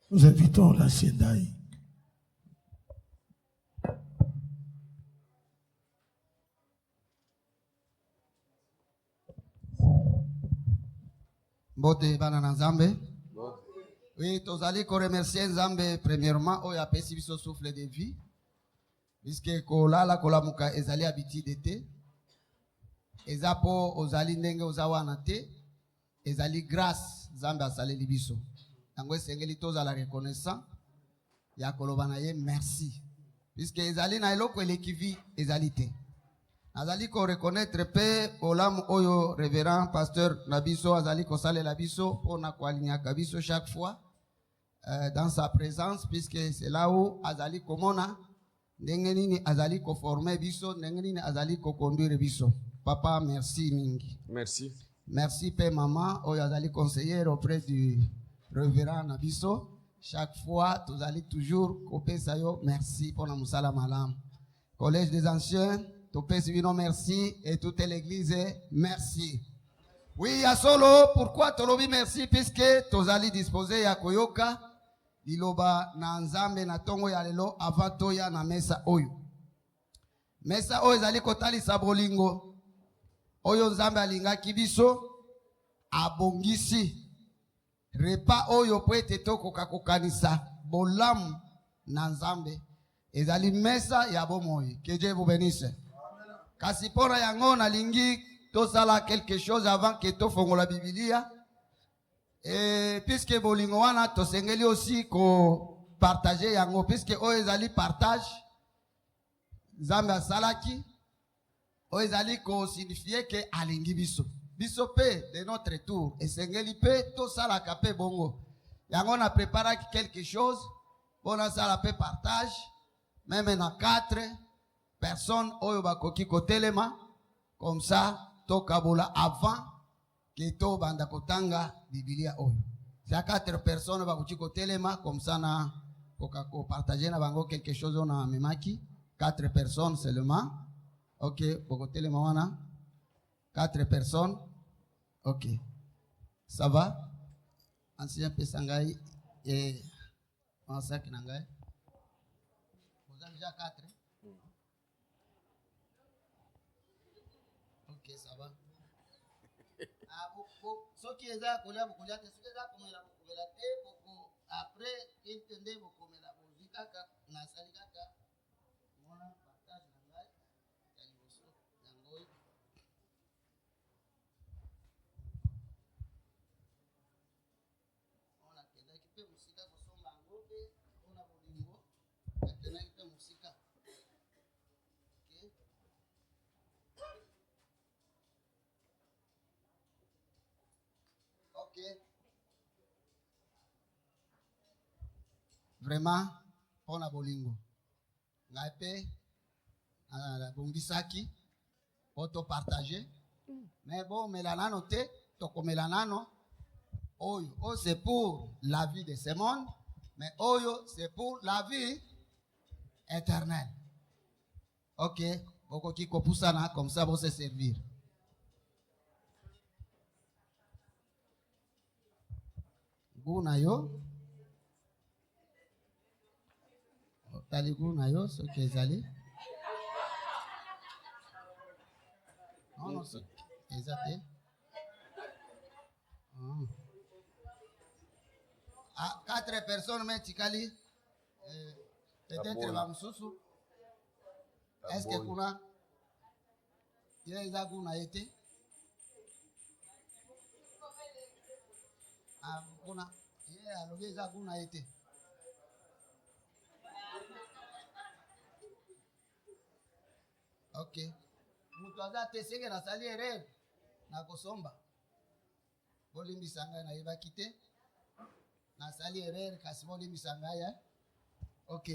Nous invitons la Sédaï. Bote banana Nzambe. Oui, tozali ko remercier Nzambe premièrement oyo apesi biso souffle de vie. Puisque kolala kolamuka ezali habitude te. Eza po ozali ndenge ozawana te. Ezali grâce Nzambe asaleli biso. Yango esengeli tozala reconnaissant. Ya koloba na ye merci. Puisque ezali na eloko elekivi ezali te. Azali ko reconnaître pe olam oyo révérend pasteur Nabiso azali ko sale la biso pona ko alignaka biso chaque fois dans sa présence, puisque c'est là où azali komona ndenge nini azali ko former biso, ndenge nini azali ko conduire biso. Papa, merci mingi. Merci. Merci pe maman oyo azali conseillère auprès du révérend Nabiso. Chaque fois tous allez toujours kopesa yo merci pour la musala malam. Collège des anciens Topé Sivino, merci. Et toute l'église, merci. Oui, à solo, pourquoi Tolobi merci? Puisque Tozali disposé ya koyoka, Liloba na nzambe na tongo ya lelo avato ya na mesa oyo. Mesa oyo zali kotali sabolingo. Oyo nzambe alinga kibiso, abongisi. Repa oyo poete toko kakokanisa, bolamu na nzambe. Ezali mesa ya bomoi. Que Dieu vous bénisse. Kasi pona yango na lingi tosala quelque chose avant que to fongola Biblia. Et puisque bolingo wana to sengeli aussi ko partager yango, puisque o ezali partage Zamba salaki o ezali ko signifier que alingi biso. Biso pe de notre tour et sengeli pe to sala kapé bongo. Yango na préparé quelque chose, bona sala pe partage même na 4 personnes oyo bakoki kotelema comme ça to kabola avant que to banda kotanga Biblia oyo. C'est 4 personnes bakoki kotelema comme ça na ko partager na bango quelque chose on a memaki 4 personnes seulement. OK, boko telema wana 4 personnes. OK. Ça va? Ancien pesangai et on sac nangai. Vous avez déjà 4. Ok, ça va. Ce qui est là, après, entendez vous comme la musique, na salikaka, moi partage na ngai, kaliboso, nangoi. On a kenda kipe musika kosomba ngobe, on a bolingo, kenda kipe musika. Vraiment, on a bolingo. Ngape, la bongisaki, auto partager. Mais bon, melanano te, toko melanano. Oyo, oh, c'est pour la vie de ce monde, mais oyo, c'est pour la vie éternelle. Ok, boko ki kopusana, comme ça, vous se servir. Guna yo. Taligu na yo, ce que ezali. Non, non, c'est exact. Ah, 4 personnes, mais tikali. Peut-être Bamsusu. Est-ce que kuna? Il y a guna été. Ah, kuna. Il y a guna été. Ok. Mutwaza tesenge na sali erreur na kosomba. Bolimbi sanga na iba kite. Na sali erreur kasi bolimbi sanga ya. Ok.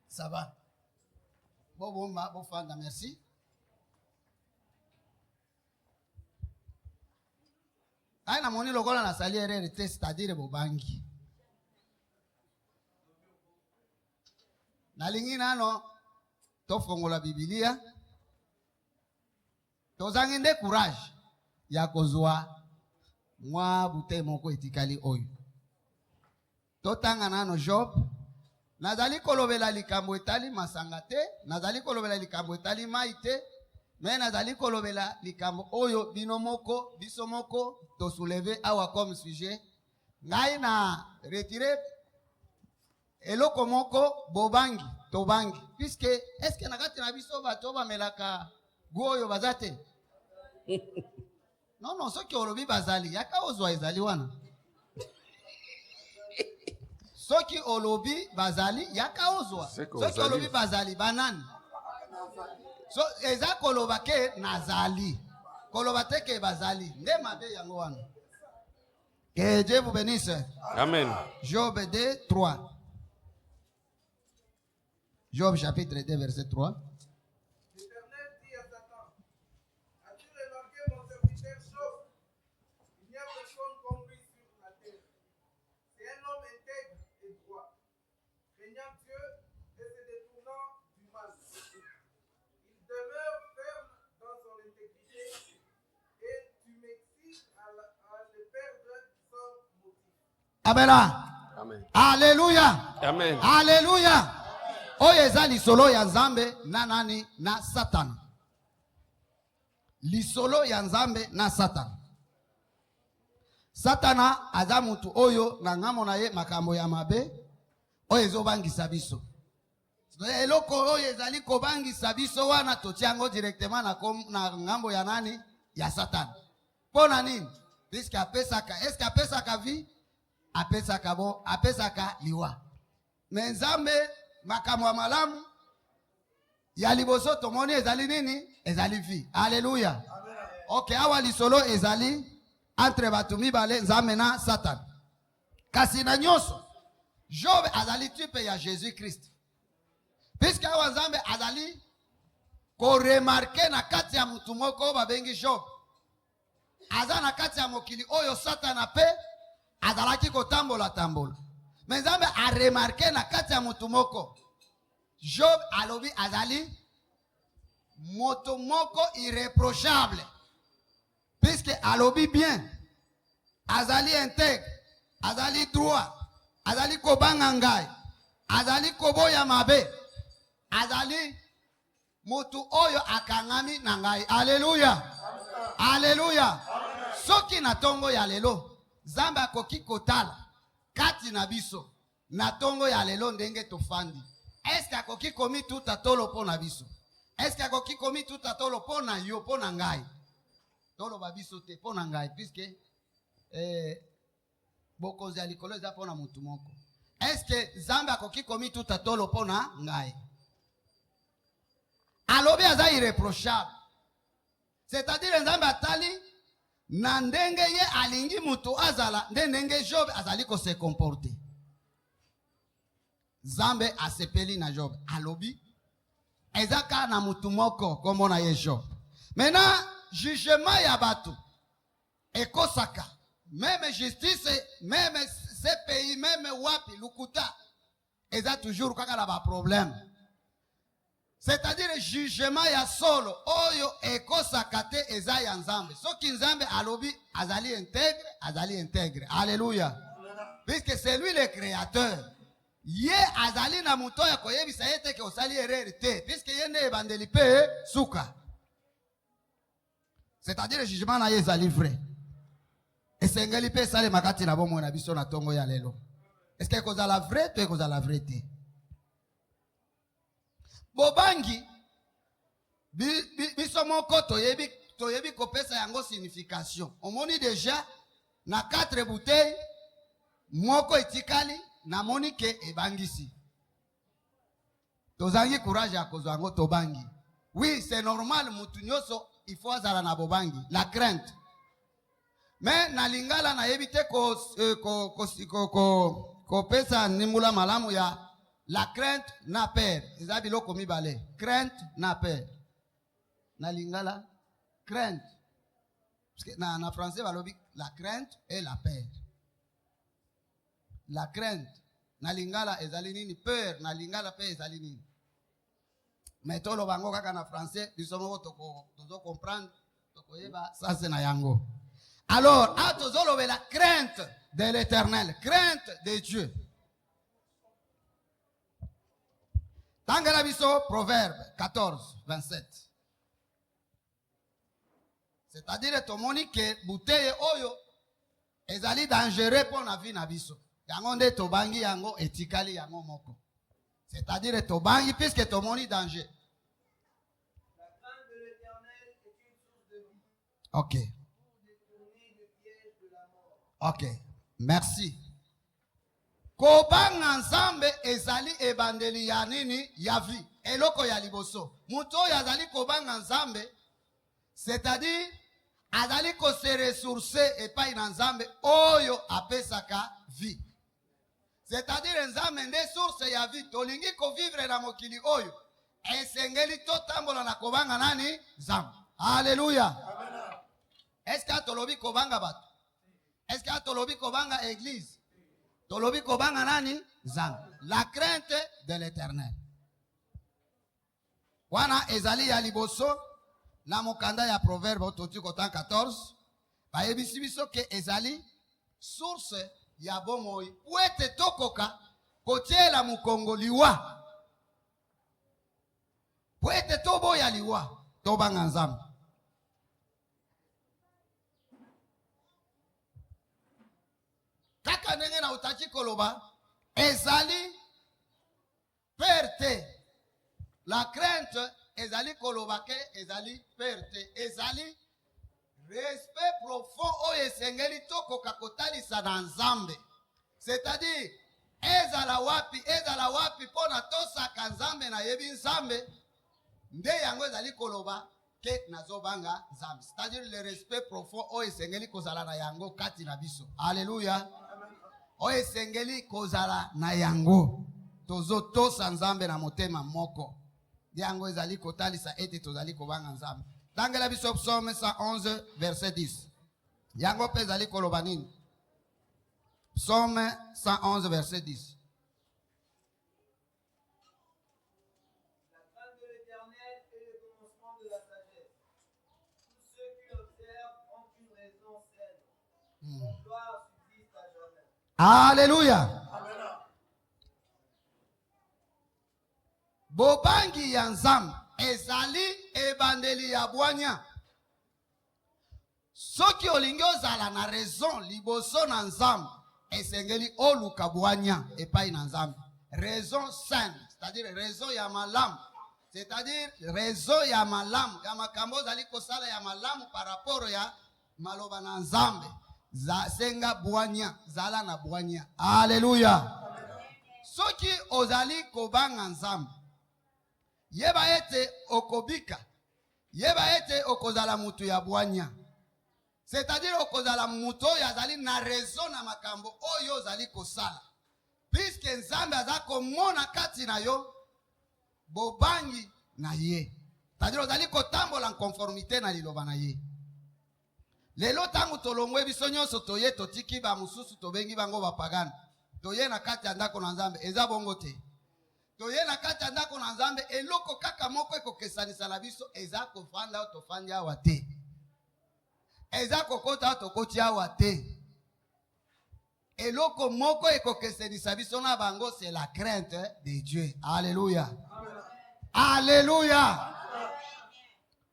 Ça va. Bon ma bon fanda merci. Aina moni lokola na sali erreur te, c'est-à-dire bobangi. Na lingi nano to fongola Biblia. Tozangi nde courage ya kozwa mwa bute moko etikali oyo. totanga nano Job. Nazali kolobela likambo etali masanga te, nazali kolobela likambo etali maite, mais nazali kolobela likambo oyo binomoko, bisomoko, to soulever awa comme sujet. Ngai na retirer eloko moko bobangi, tobangi. Puisque, est-ce que nakati na biso bato bamelaka goyo bazate? Non, non, soki olobi bazali, yaka ozwa ezali wana. Soki olobi bazali, yaka ozwa. Soki olobi bazali, banani. So, eza koloba ke nazali. Koloba te ke bazali. Nde mabe yango wana. Que Dieu vous bénisse. Amen. Job 2, 3. Job chapitre 2, verset 3. L'Éternel dit à Satan, as-tu remarqué mon serviteur Job? Il n'y a personne comme lui sur la terre. C'est un homme intègre et droit, craignant Dieu et se détournant du mal. Il demeure ferme dans son intégrité et tu m'excites à le perdre sans motif. Amen. Amen. Alléluia. Amen. Alléluia. Oyo eza lisolo ya Nzambe na nani? Na Satan. Lisolo ya Nzambe na Satan. Satana aza mutu oyo na ngamo na ye makambo ya mabe oyo ezobangisa biso. Eloko oyo ezali kobangisa biso wana totiango directement na ngambo ya nani? Ya Satan. Pona nini? Puisque apesaka, est-ce que apesaka vie? Apesaka bo, apesaka liwa. Mais Nzambe makambo ya malamu ya liboso tomoni ezali nini? Ezali vie. Alléluia. Ok, awa lisolo ezali entre batu mibale Nzambe na Satan. Kasi na nyonso Job azali type ya Jésus-Christ. Puisque awa Nzambe azali ko remarquer na kati ya mutu moko babengi Job. Aza na kati ya mokili oyo Satan ape azalaki kotambola tambola. Mais Nzambe a remarqué na kati ya mutu moko Job alobi azali moto moko irréprochable. Puisque alobi bien, azali intègre, azali droit, azali kobanga ngai, azali koboya mabe, azali mutu oyo akangami na ngai. Alléluia. Alléluia. Soki na tongo ya lelo Nzambe akoki kotala kati na biso na tongo ya lelo ndenge tofandi. Est-ce que akoki komi tout atolo po na biso? Est-ce que akoki komi tout atolo po na yo po na ngai? Tolo ba biso te po na ngai puisque bokonzi ya likolo eza po na mutu moko. Est-ce que Nzambe akoki komi tout atolo po na ngai? Alobi aza irréprochable. C'est-à-dire Nzambe atali na ndenge ye alingi mutu azala ndenge Job azali ko se comporter. Nzambe asepeli na Job alobi ezaka na mutu moko kombo na ye Job. Maintenant jugement ya batu ekosaka même justice même ce pays même wapi lukuta eza toujours kaka na ba problème. C'est-à-dire jugement ya solo oyo ekosaka te eza ya Nzambe. Soki Nzambe alobi azali intègre. Alléluia. Puisque c'est lui le créateur. Ye azali na muto ya koyebisa yete ke osali erreur te. Puisque ye ne ebandeli pe suka. C'est-à-dire le jugement na ye ezali vrai. Esengeli pe sale makati na bomo na biso na tongo ya lelo. Est-ce que kozala vrai to kozala vrai te? Bobangi biso moko toyebi kopesa yango signification. Omoni déjà na 4 bouteilles moko etikali na moni ke ebangisi. Tozangi courage ya kozwa yango tobangi. Oui, c'est normal mutu nyoso il faut azala na bobangi, la crainte. Mais na lingala na yebite ko pesa nimula malamu ya la crainte na peur. Eza biloko mibale. Crainte na peur. Na lingala crainte. Parce que na français balobi la crainte et la peur. La crainte na lingala ezali nini? Peur na lingala pe ezali nini? Mais tolo bango kaka na français bisomo tozo comprendre toko yeba ça c'est na yango. Alors, atozolo la crainte de l'Éternel, crainte de Dieu. Tangela biso, Proverbe 14, 27. C'est-à-dire, tomoni que bouteille oyo, ezali dangereux pour la vie na biso. Yango nde tobangi yango etikali yango moko. C'est-à-dire, tobangi puisque tomoni danger. La crainte de l'Éternel est une source de vie. Ok. Pour détourner le piège de la mort. Ok. Merci. Kobanga nzambe ezali ebandeli ya nini ya vie. Eloko ya liboso. Muto yazali kobanga nzambe, c'est-à-dire azali ko se ressourcer epai na nzambe oyo apesaka vie. C'est-à-dire nzambe nde source ya vie. Tolingi ko vivre na mokili oyo. Esengeli totambola na kobanga nani? Nzambe. Alléluia. Amen. Est-ce que tolobi kobanga bato? Est-ce que tolobi kobanga église? Tolobi kobanga nani? Nzambe. La crainte de l'Éternel. Wana ezali ya liboso na mokanda ya Proverbe ototi kotan 14. Ba yebisi biso ke ezali source ya bomoi. Wete tokoka kotiela mukongo liwa. Wete tobo ya liwa. Tobanga nzambe. Kaka ndenge na utachi koloba ezali perte. La crainte ezali koloba ke ezali perte. Ezali respect profond oyo esengeli tokoka kotalisa na nzambe. C'est-à-dire ezala wapi pona tosaka nzambe na yebi nzambe nde yango ezali koloba ke nazobanga nzambe. C'est-à-dire le respect profond oyo esengeli kozala na yango kati na biso. Alléluia. Oyo esengeli kozala na yango tozo tosa nzambe na motema moko. Yango ezali kotalisa ete tozali kobanga nzambe. Tangela biso Psaume 111 verset 10. Yango pe ezali koloba nini? Psaume 111 verset 10. La crainte de l'Éternel est le commencement de la sagesse. Tous ceux qui l'observent ont une raison saine. Son gloire subsiste à jamais. Alléluia. Bobangi ya nzambe ezali ebandeli ya bwanya. Soki olingi ozala na raison liboso na nzambe esengeli oluka bwanya epai na nzambe. Raison saine, c'est-à-dire raison ya malamu. C'est-à-dire raison ya malamu. Ya makambo ozali kosala ya malamu par rapport ya maloba na nzambe. Senga bwanya, zala na bwanya. Alléluia. Soki ozali kobanga nzambe yeba ete okobika. Yeba ete okozala mutu ya bwanya. C'est-à-dire okozala mutu yazali na raison na makambo oyo zali kosala. Puisque nzambe azako mona kati na yo bobangi na ye. C'est-à-dire ozali kotambola en conformité na liloba na ye. Lelo tangu tolongwe biso nyonso toye totiki ba mususu tobengi bango bapagani. Toye na kati ya ndako na nzambe eza bongo te. Toye na kati ya ndako na nzambe eloko kaka moko ekokesanisa na biso eza kofanda o tofandi awa te. Eza kokota o tokoti awa te. Eloko moko ekokesanisa biso na bango c'est la crainte de Dieu. Alléluia. Alléluia.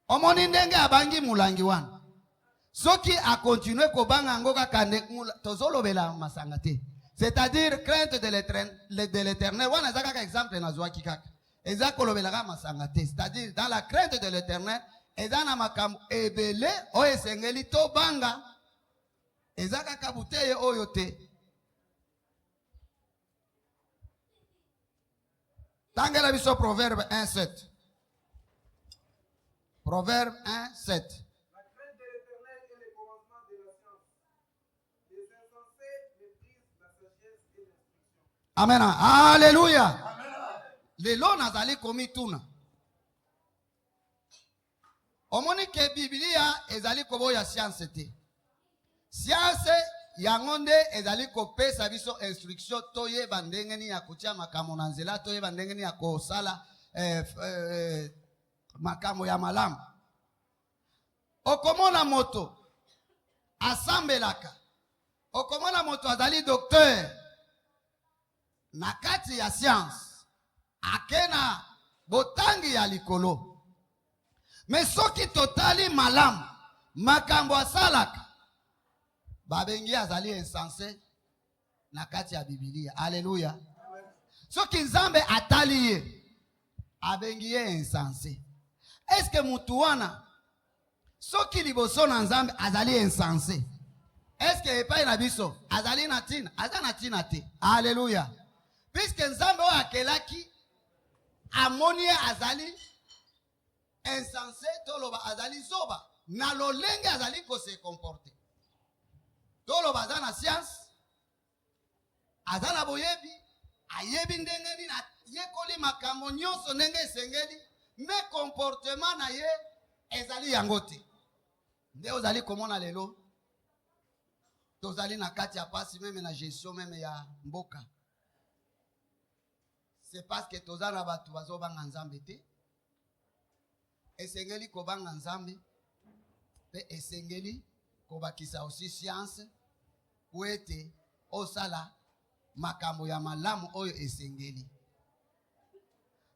Omoni ndenge abangi mulangi wana. Soki a continué kobanga ngo kaka tozolobela masanga te. C'est-à-dire crainte de l'Éternel. Wana zaka ka exemple na zwaki kaka. Eza kolobela masanga te. C'est-à-dire dans la crainte de l'Éternel, eza na makambo ebele o esengeli to banga. Eza kaka buteye oyo te. Tangela biso Proverbe 1:7. Proverbe 1:7. Amen. Alléluia. Lelo nazali komituna. Omoni ke Biblia ezali koboya science te. Science yango nde ezali kopesa biso instruction toyeba ndenge nini ya kotia makambo na nzela, toyeba ndenge nini ya kosala makambo ya malamu. Okomona moto asambelaka. Okomona moto azali docteur na kati ya science. akena botangi ya likolo. Mais soki totali malam makambo asalaka babengi azali insensé na kati ya Biblia. Alléluia. Soki nzambe atali ye abengi ye insensé. Est-ce que mutu wana soki liboso na nzambe azali insensé? Est-ce que epai na biso azali na tina? Aza na tina te. Alléluia. Puisque nzambe oyo akelaki amoni azali insensé, toloba azali zoba na lolenge azali ko se comporter. Toloba aza na science, aza na boyebi, ayebi ndenge nini yekoli makambo nyonso ndenge esengeli, mais comportement na ye ezali yango te. Nde ozali komona lelo tozali na kati ya pasi meme na gestion meme ya mboka. C'est parce que tozana batu bazobanga nzambe te. Esengeli kobanga nzambe pe esengeli kobakisa aussi science uete osala makambo ya malamu oyo esengeli.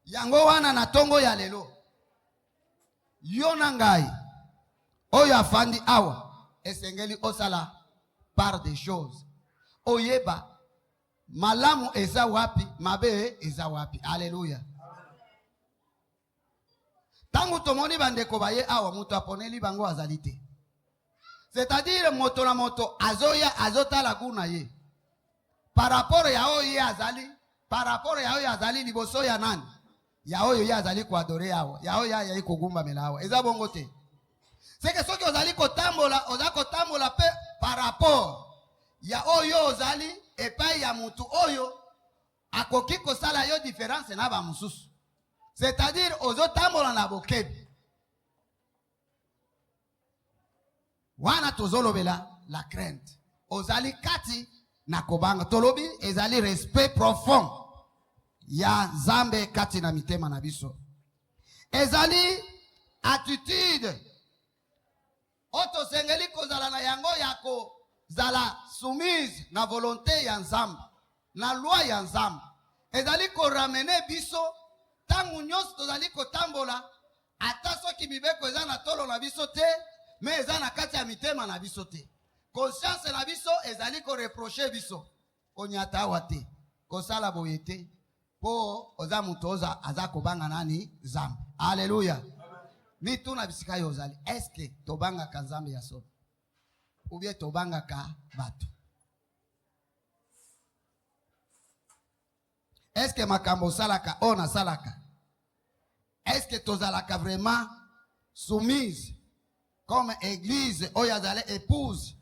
Yango wana na tongo ya lelo yo na ngai oyo afandi awa esengeli osala par des choses oyeba malamu eza wapi, mabe eza wapi. Alléluia. Tangu tomoni bandeko baye awa mutu aponeli bango azali te. C'est-à-dire moto na moto azoya azotala kuna ye par rapport ya oyo ye azali, par rapport ya oyo azali liboso ya nani, ya oyo ye azali ko adore awa, ya oyo ya kogumba melawa. Eza bongo te. C'est que soki ozali kotambola, ozali kotambola pe par rapport ya oyo ozali epai ya mutu oyo akoki kosala yo différence na ba mususu. C'est-à-dire ozotambola na bokebi. Wana tozolobela la crainte. Ozali kati na kobanga. Tolobi ezali respect profond ya Nzambe kati na mitema na biso. Ezali attitude oto sengeli kozala na yango yako zala soumise na volonté ya Nzambe, na loi ya Nzambe. Ezali ko ramene biso tangu nyonso tozali kotambola ata soki bibeko eza na tolo na biso te, mais eza na kati ya mitema na biso te. Conscience na biso ezali ko reprocher biso konyata awa te, kosala boye te, po oza mutu oza aza kobanga nani Nzambe. Alléluia. Ni tuna bisika yo ozali, est-ce que tobanga ka Nzambe ya solo ou bien tobanga ka bato? Est-ce que makambo salaka ona salaka? Est-ce que tozalaka vraiment soumise comme église oyazale épouse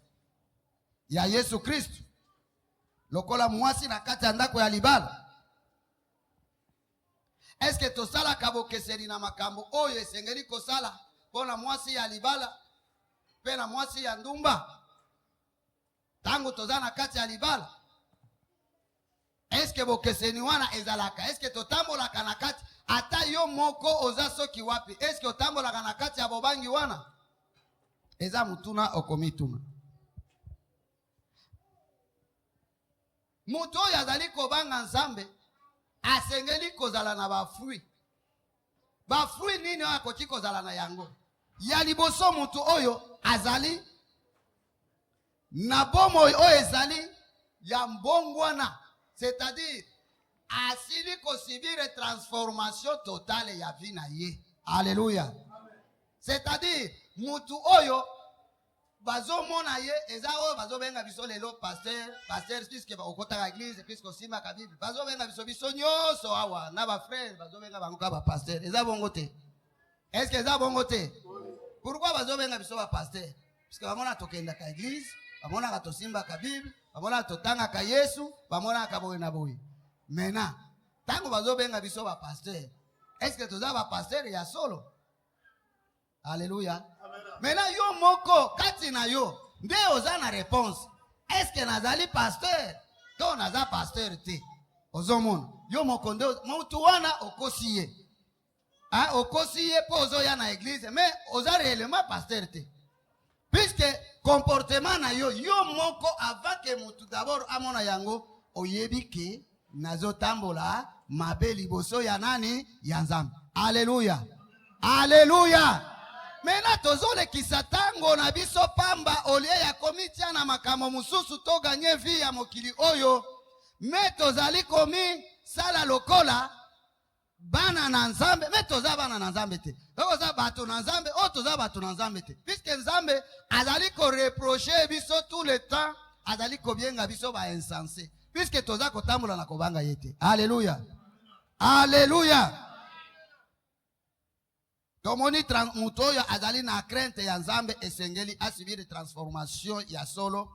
ya Yesu Kristo lokola mwasi na kati ndako ya libala? Est-ce que tosalaka bokeseli na makambo oyo esengeli kosala pona mwasi ya libala pe na mwasi ya ndumba tangu tozana kati ya libala? Est-ce que bokeseni wana ezalaka? Est-ce que totambolaka na kati ata yo moko oza soki wapi? Est-ce que otambolaka na kati ya bobangi wana? Eza mutuna okomituna. Mutu oyo azali kobanga Nzambe asengeli kozala na bafruit. Bafruit nini oyo akoki kozala na yango? Ya liboso mutu oyo azali na bomo oyo ezali ya mbongwana. C'est-à-dire asili kosibire transformation totale ya vie na ye. Alléluia. C'est-à-dire mutu oyo bazomona ye eza oyo bazobenga biso lelo pasteur puisque okotaka église puisque osima ka Bible bazobenga biso nyonso awa na ba frère bazobenga bango ka ba pasteur. Eza bongo te? Est-ce que eza bongo te? Pourquoi bazobenga biso ba pasteur? Parce que bamona tokenda ka église, bamona ka tosimba ka Bible, bamona totanga ka Yesu, bamona ka boye na boye. Maintenant tango bazobenga biso ba pasteur, est-ce que toza ba pasteur ya solo? Alléluia. Maintenant yo moko kati na yo nde oza na réponse. Est-ce que nazali pasteur? To naza pasteur te. Ozomona yo moko nde mutu wana okosiye. Okosiye po ozoya na église mais oza réellement pasteur te. Puisque comportement na yo moko avant que mutu d'abord amona yango oyebi ke nazotambola mabe liboso ya nani ya Nzambe. Alléluia. Alléluia. Mena tozolekisa tango na biso pamba olie ya komitia na makambo mususu to ganye vi ya mokili oyo. Me tozali komi sala lokola bana na Nzambe. Me toza bana na Nzambe te. Toza bato na Nzambe. O toza bato na Nzambe te. Puisque Nzambe azali ko reprocher biso tout le temps. Azali ko bienga biso ba insensé. Puisque toza kotambola na kobanga yete. Alléluia. Alléluia. Tomoni mutoyo azali na crainte ya Nzambe esengeli asibiri transformation ya solo.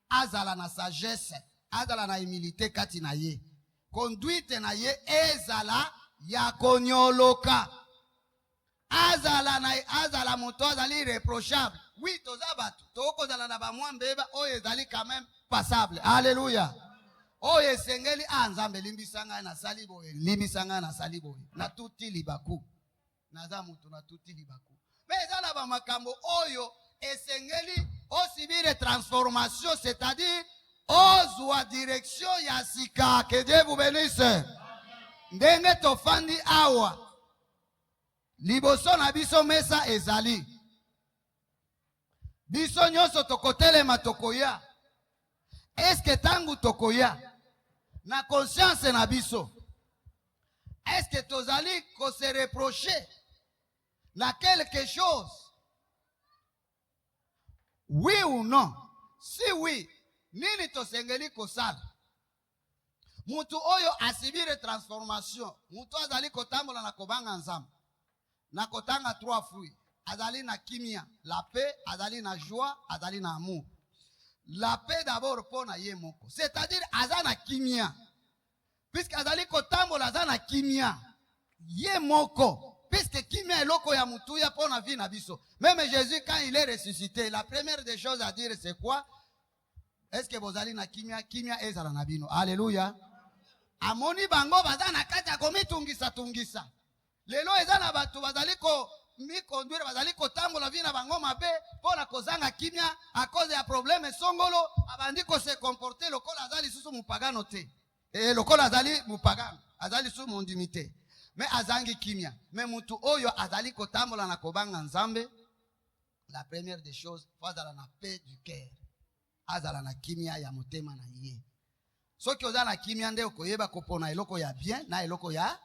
Azala na sagesse. Azala na humilité kati na ye. Conduite na ye ezala ya konyoloka. Azala muto azali reprochable. Oui, toza batu. Toko zala na ba mwambeba oyo ezali quand même passable. Alléluia. Oyo esengeli Nzambe limbisanga na salibo. Limbisanga na salibo. Na tuti libaku. Naza mutu na tuti libaku. Mais ezala ba makambo oyo esengeli osibire transformation, c'est-à-dire ozwa direction ya sika. Que Dieu vous bénisse. Ndenge tofandi awa liboso na biso mesa ezali biso nyonso tokotelema tokoya. Est-ce que tangu tokoya na conscience na biso, est-ce que tozali ko se reprocher na quelque chose? Oui ou non? Si oui, nini tosengeli kosala? Mutu oyo asibire transformation. Mutu azali kotambola na kobanga Nzambe. Na kotanga 3 fruits. Azali na kimia, la paix, azali na joie, azali na amour. La paix d'abord pour na ye moko. C'est-à-dire azana kimia. Puisque azali kotambola azana kimia. Ye moko. Puisque kimia eloko ya mutu ya pour na vie na biso. Même Jésus quand il est ressuscité, la première des choses à dire c'est quoi? Est-ce que vous allez na kimia? Kimia ezala na bino. Alléluia. Amoni bango bazana kati akomitungisa tungisa. Lelo ezana batu bazali ko mi conduire bazali ko tambola vina bango mabe pona kozanga kimia à cause ya problème songolo abandi ko se comporter lokola azali susu mupagano te. Lokola azali mupagano, azali susu mondimité. Mais azangi kimia. Mais mutu oyo azali ko tambola na kobanga Nzambe. La première des choses, fazala na paix du cœur. Azala na kimia ya motema na ye. Soki oza na kimia nde okoyeba kopona eloko ya bien na eloko ya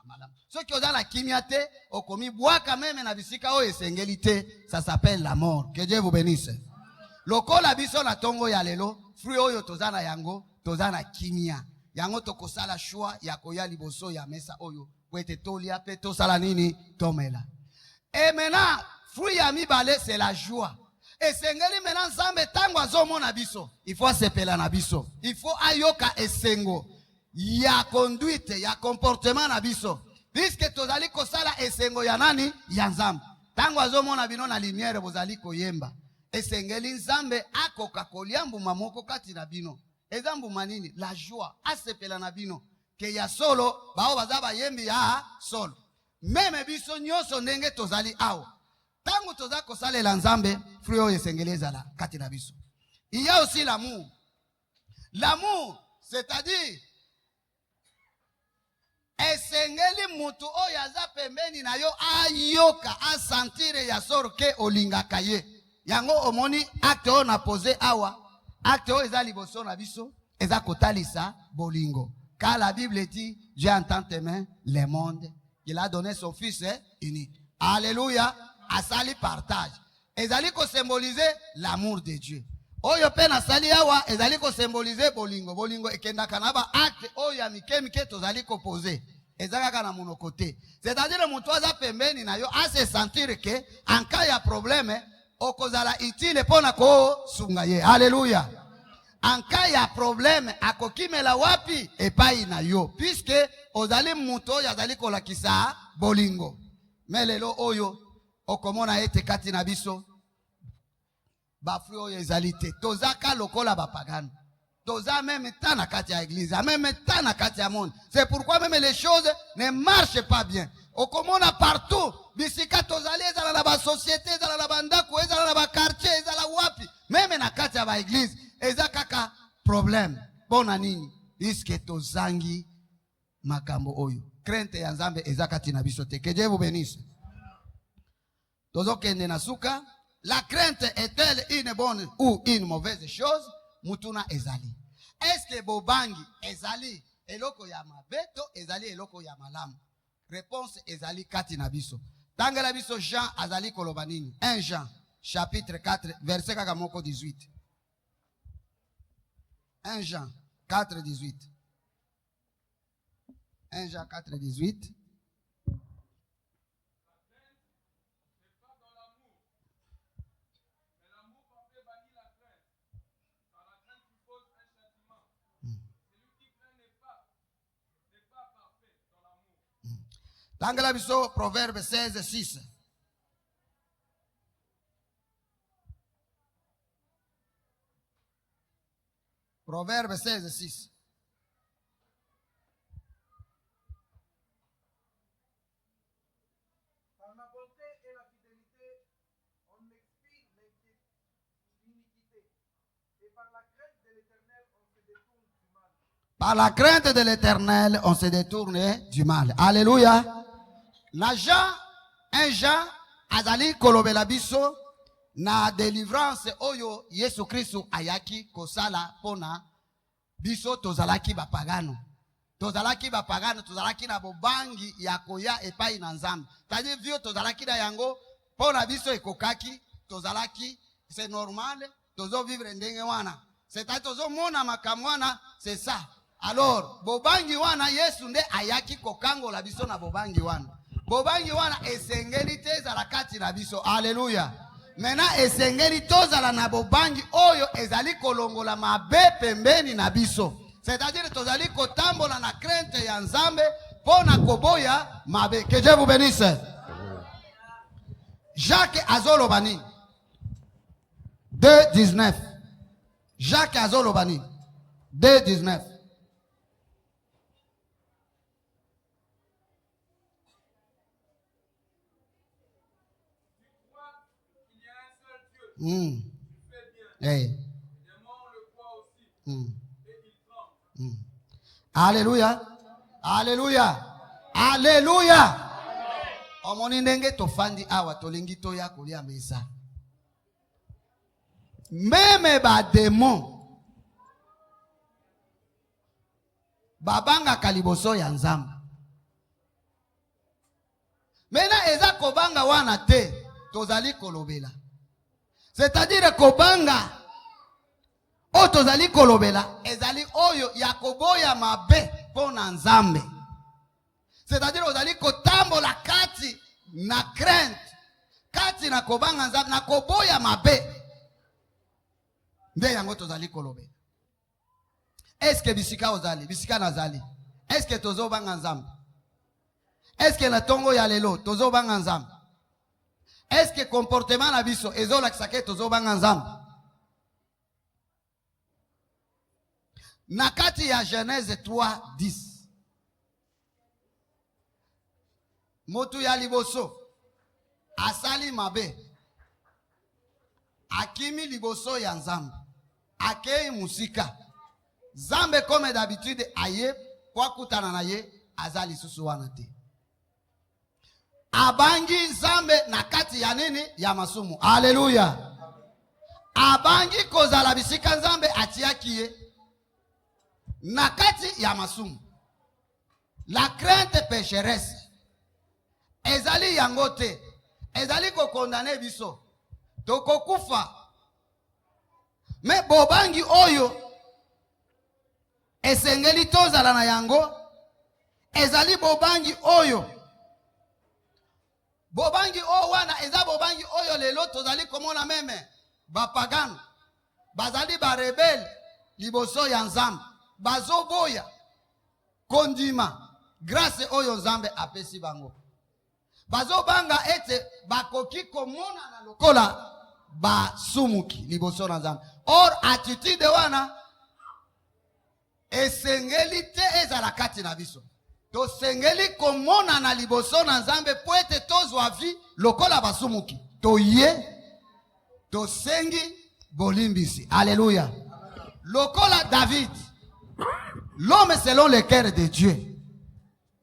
malamu. Soki oza na kimia te okomi bwaka meme na bisika oyo esengeli te. Ça s'appelle la mort. Que Dieu vous bénisse. Lokola biso na tongo ya lelo, fruit oyo toza na yango, toza na kimia. Yango tokosala choix ya koya liboso ya mesa oyo. Kwete tolia pe tosala nini? Tomela. Et maintenant, fruit ya mibale c'est la joie. Esengeli mena Nzambe tango azomona biso. Il faut sepela na biso. Il faut ayoka esengo ya conduite, ya comportement na biso. Puisque tozali kosala esengo ya nani? Ya Nzambe. Tango azomona bino na lumière bozali koyemba. Esengeli Nzambe akoka kolia mbuma moko kati na bino. Eza mbuma nini? La joie. Asepela na bino. Ke ya solo, bao bazaba yembi ya solo. Meme biso nyonso ndenge tozali awa. Tangu toza kosalela Nzambe, fruit oyo esengeli ezala kati na biso. Il y a aussi l'amour. L'amour, c'est-à-dire esengeli mutu oyo aza pembeni na yo ayoka asentire ya soro ke olingaka ye. Yango omoni acte oyo na posé awa. Acte oyo eza liboso na biso, eza kotalisa bolingo. Car la Bible dit, Dieu en tant aimé le monde, il a donné son fils unique. Alléluia. Asali partage. Ezali ko symboliser l'amour de Dieu. Oyo pe na sali awa ezali ko symboliser bolingo. Bolingo ekenda kanaba acte oyo mike tozali ko poser. Ezaka na monoko te. C'est-à-dire mutu aza pembeni na yo a se sentir que en cas ya problème okozala utile pona ko sunga ye. Alléluia. En cas ya problème akokimela wapi epai na yo puisque ozali mutu oyo azali ko lakisa bolingo. Melelo oyo okomona ete kati na biso bafui oyo ezali te. Tozaka lokola bapagano. Toza même temps na kati ya église, même temps na kati ya monde. C'est pourquoi même les choses ne marchent pas bien. Okomona partout. Bisika tozali ezala na ba société, ezala na bandako, ezala na ba quartier, ezala wapi. Même na kati ya ba église, eza kaka problème. Bona nini? puisque tozangi makambo oyo. Crainte ya Nzambe eza kati na biso te. Que Dieu vous bénisse. Tozokende na suka. La crainte est-elle une bonne ou une mauvaise chose? Mutuna ezali. Est-ce que bobangi ezali eloko ya mabeto ezali eloko ya malamu? Réponse ezali kati na biso. Tangela biso Jean azali koloba nini? 1 Jean chapitre 4 verset kaka moko 18. 1 Jean 4 18. 1 Jean 4 18. Tangela biso Proverbe 16 6. Proverbe 16 6. Par la bonté et la fidélité, on expie l'iniquité. Et par la crainte de l'Éternel, on se détourne du mal. Par la crainte de l'Éternel, on se détourne du mal. Alléluia. Na Jean, un Jean, azali kolobela biso, na délivrance oyo Yesu Kristu ayaki kosala pona biso tozalaki bapagano. Tozalaki bapagano, tozalaki na bobangi ya koya epai na Nzambe. Tadi vio tozalaki na yango, pona biso ekokaki, tozalaki, c'est normal, tozo vivre ndenge wana. C'est-à-dire tozo mona makamwana, c'est ça. Alors, bobangi wana Yesu nde ayaki kokango la biso na bobangi wana. Bobangi wana esengeli tezala kati na biso. Alléluia. Mena esengeli tozala na bobangi oyo ezali kolongola mabe pembeni na biso. C'est-à-dire tozali kotambola na crainte ya Nzambe pona koboya mabe. Que Dieu vous bénisse. Jacques Azolobani 2:19. Jacques Azolobani 2:19. Hey. Alléluia. Alléluia. Alléluia. Omoni ndenge tofandi awa tolingi toya kolia mesa. Meme ba démon babanga kaliboso ya Nzambe. Mena eza kobanga wana te tozali kolobela. C'est-à-dire kobanga o tozali kolobela ezali oyo ya koboya mabe pona Nzambe. C'est-à-dire ozali kotambola kati na crainte, kati na kobanga Nzambe na koboya mabe. Nde yango tozali kolobela. Est-ce que bisika ozali, bisika nazali? Est-ce que tozo banga Nzambe? Est-ce que na tongo ya lelo tozo banga Nzambe? Est-ce que comportement na biso ezola kisake tozo banga Nzambe? Na kati ya Genèse 3:10. Motu ya liboso asali mabe akimi liboso ya Nzambe akei musika Nzambe comme d'habitude aye kwa kutana na ye azali susu wana te abangi Nzambe na kati ya nini ya masumu. Alléluia. Abangi kozala bisika Nzambe atiaki ye na kati ya masumu. La crainte pécheresse ezali yango te, ezali ko condamner biso toko kufa. Me bobangi oyo esengeli tozala na yango ezali bobangi oyo. Bobangi o wana eza bobangi oyo lelo tozali komona meme bapagano bazali ba rebelle liboso ya Nzambe bazoboya kondima grâce oyo Nzambe apesi bango. Bazobanga ete bakoki komona na lokola basumuki liboso na Nzambe. Or attitude wana esengeli te ezala kati na biso. To sengeli komona na liboso na Nzambe po ete tozwa vi lokola basumuki. To ye to sengi bolimbisi. Alléluia. Lokola David. L'homme selon le cœur de Dieu.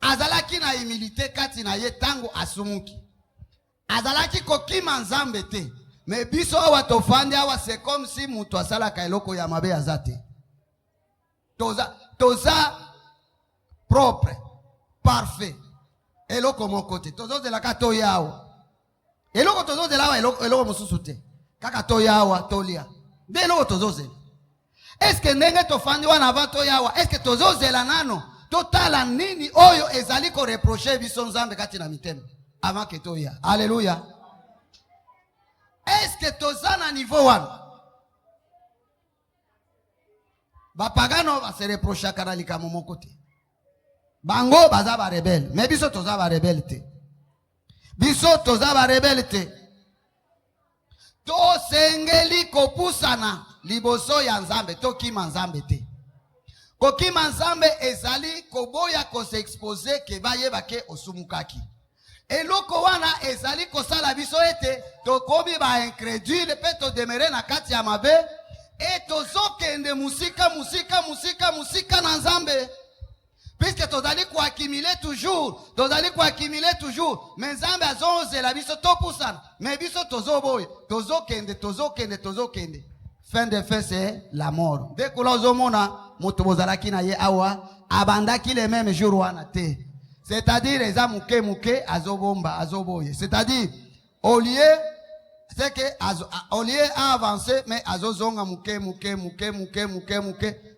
Azalaki na humilité kati na ye tango asumuki. Azalaki kokima nzambe te. Mais biso awa tofandi awa c'est comme si mutu asalaka eloko ya mabe azate. Toza propre, parfait. Eloko mon côté. Tozo de la kato yawa. Eloko tozo de la wa eloko mususu te. Kaka to yawa tolia. De eloko tozo ze. Est-ce que ndenge tofandi wana vato yawa? Est-ce que tozo zela nano? Totala nini oyo ezali ko reprocher biso nzambe kati na mitema avant que toya. Alléluia. Est-ce que toza na niveau wana? Bapagano va se reprocher kana likamo mon côté. Bango baza ba rebelle, mais biso toza ba rebelle te. Biso toza ba rebelle te. To sengeli kopusana liboso ya nzambe to kima nzambe te. Kokima nzambe ezali koboya ko se exposer ke bayeba ke osumukaki. Eloko wana ezali kosala biso ete to kobi ba incrédule pe to demeurer na kati ya mabe et tozokende musika na nzambe. Puisque tozali ko accumuler toujours, mais nzambe azonze la biso to pusana, mais biso tozoboye, tozokende. Fin de fait c'est la mort. Dès que l'ozomona moto bozalaki na ye awa abandaki le même jour wana te. C'est-à-dire eza muke azobomba azoboye. C'est-à-dire au lieu c'est que au lieu à avancer mais azozonga muke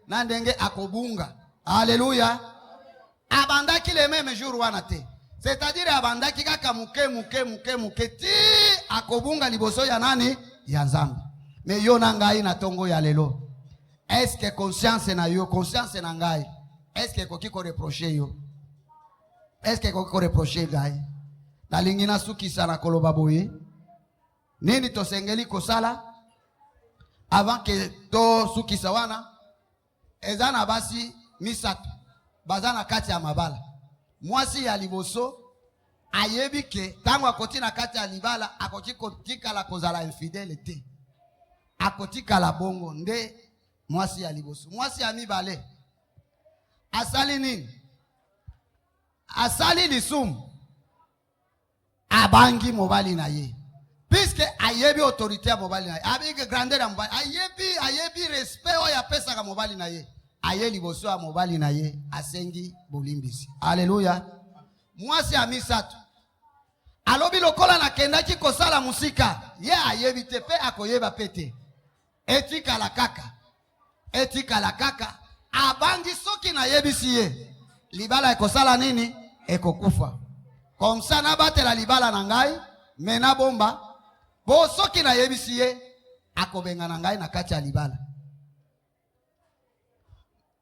na ndenge akobunga. Alléluia. Abandaki le même jour wana te. C'est-à-dire abandaki kaka muke ti akobunga liboso ya nani? Ya nzambe. Mais yo nangai na tongo ya lelo. Est-ce que conscience na yo, conscience na ngai? Est-ce que koki ko reprocher yo? Est-ce que koki ko reprocher ngai? Na lingina suki sana koloba boye. Nini to sengeli kosala? Avant que to suki sawana. Ezana basi misatu. Bazana kati ya mabala. Mwasi ya liboso. Ayebi ke tango akoti na kati ya libala akoti kotika la kozala infidélité. Akotika la bongo nde mwasi ya liboso. Mwasi ya mibale. Asali nini? Asali lisumu. Abangi mobali na ye. Puisque ayebi autorité ya mobali na ye. Ayebi grandeur ya mobali. Ayebi respect oya pesa ka mobali na ye. Aye liboso ya mobali na ye. Asengi bolimbisi. Alléluia. Mwasi ya misatu. Alobi lokola na kendaki kosala musika. Ye ayebi tepe akoyeba pete. Etika la kaka. Abangi soki na yebisi ye. Libala ekosala nini? Ekokufa. Comme ça na bate la libala na ngai. Mena bomba. Bo soki na yebisi ye. Akobenga na ngai na kati ya libala.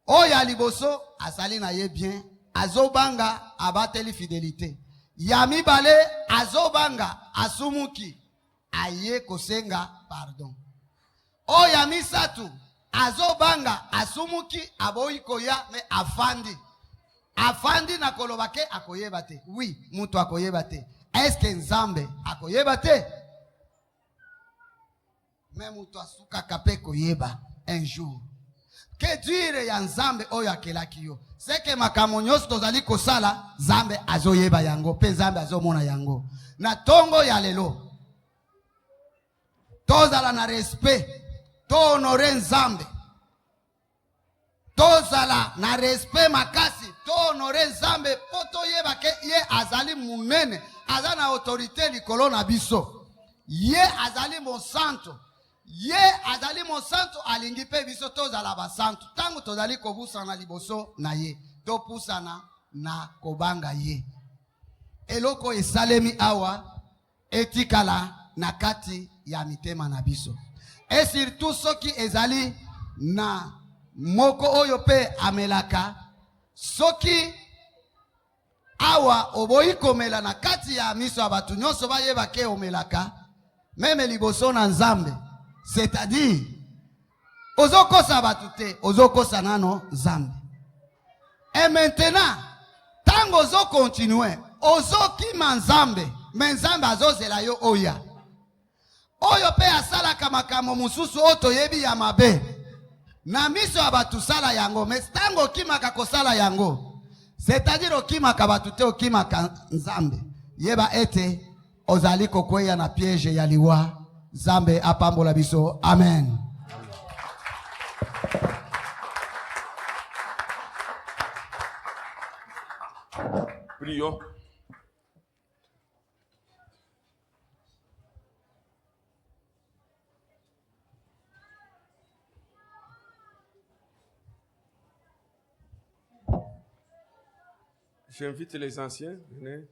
Oya liboso. Asali na ye bien. Azobanga abateli fidélité. Yami bale. Azobanga asumuki. Aye kosenga pardon. Oya misatu azobanga asumuki aboyiko ya me afandi na kolobake akoyeba te. Oui, mutu akoyeba te. Est-ce que nzambe akoyeba te? Mais mutu asuka kape koyeba un jour. Que dire ya nzambe oyo akelaki yo? C'est que makamonyos tozali kosala nzambe azoyeba yango pe nzambe azomona yango. Na tongo ya lelo. Tozala na respect. To honore nzambe. Tozala na respect makasi. To honore nzambe. Poto yeba ke ye azali munene. Azana autorité likolo na biso. Ye azali monsanto. Ye azali monsanto alingi pe biso tozala basanto. Tango tozali kobusana liboso na ye. To pusana na kobanga ye. Eloko esalemi awa etikala na kati ya mitema na biso. Et surtout ceux qui ezali na moko oyo pe amelaka soki awa oboyi komela na kati ya miso ya batu nyonso bayeba ke omelaka meme liboso na nzambe, c'est-à-dire ozokosa batu te ozokosa nano nzambe. Et maintenant tango ozo continuer ozokima nzambe me nzambe azozela yo oya oyo pe asala kama mususu oto yebi ya mabe na miso ya bato sala yango, mais tango okimaka kosala yango, c'est-à-dire okimaka bato te okimaka Nzambe, yeba ete ozali kokweya na piège ya liwa. Nzambe apambola biso. Amen. Prions. J'invite les anciens, venez.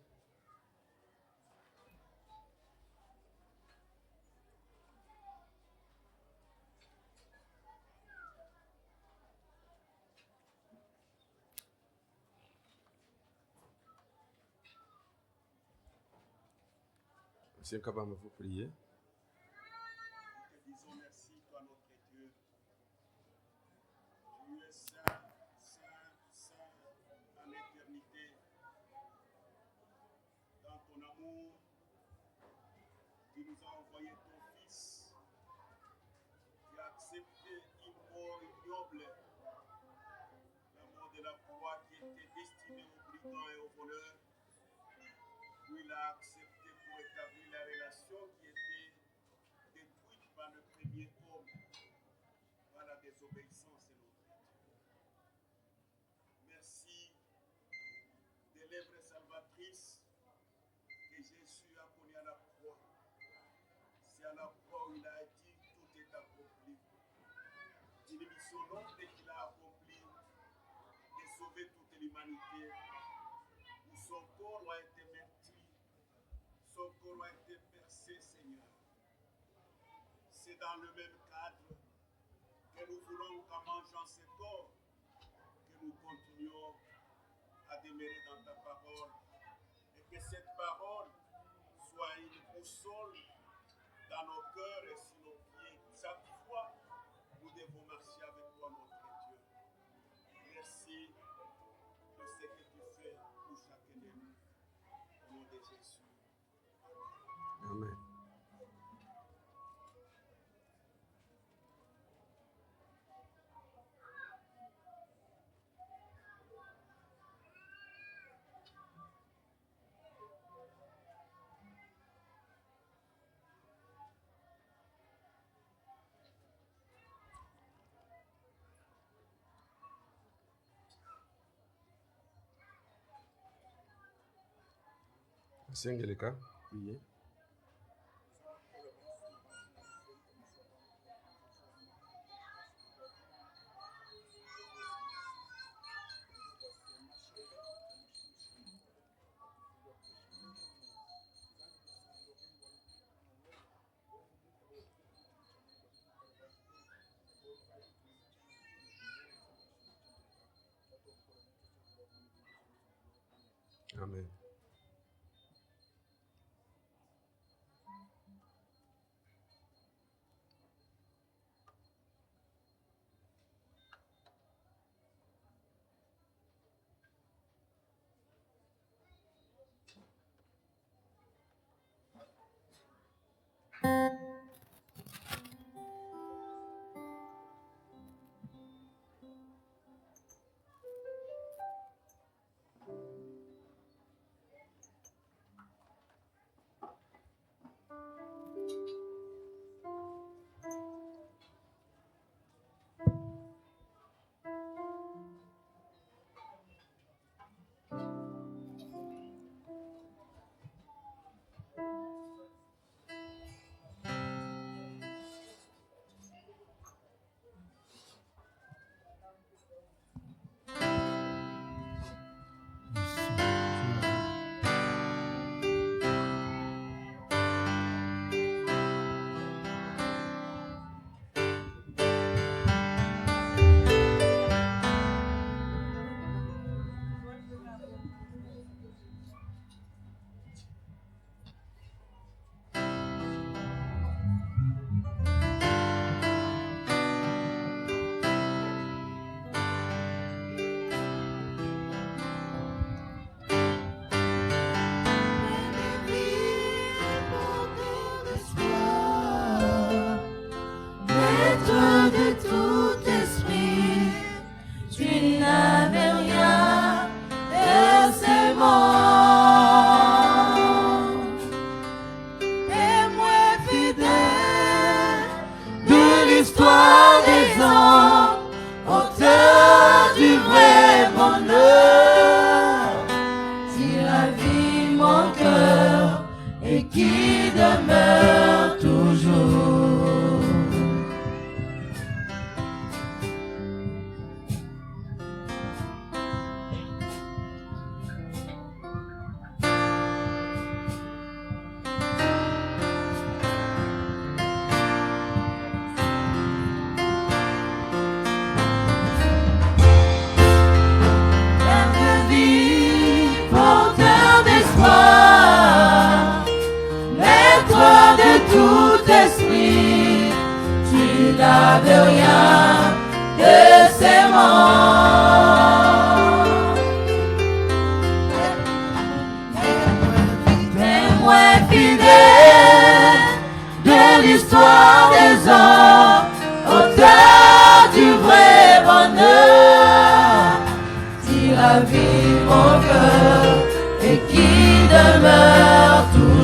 Ancien Kabama, vous priez. Te disons merci, toi notre Dieu. Tu es saint, saint, saint en éternité. Dans ton amour, tu nous as envoyé ton Fils, qui a accepté une mort ignoble, la mort de la croix qui était destinée aux brigands et aux voleurs. Lui, il a accepté pour établir la relation qui était détruite par le premier homme, par la désobéissance de notre Dieu. Merci des lèvres salvatrices que Jésus a connu à la croix. C'est à la croix où il a dit tout est accompli. Il est mis son nom dès qu'il a accompli de sauver toute l'humanité. Où son corps a été meurtri, son corps a été percé, Seigneur. C'est dans le même cadre que nous voulons qu'en mangeant ce corps, que nous continuions à demeurer dans ta parole. Et que cette parole soit une boussole dans nos cœurs et sur nos pieds. Chaque fois, nous devons marcher avec toi, notre Dieu. Merci de ce que tu fais pour chacun de nous. Au nom de Jésus. Amen. Ancien Galeka, priez. Amen. n'avait rien de serment. Témoin fidèle de l'histoire des hommes, auteur du vrai bonheur, qui ravive mon cœur et qui demeure toujours.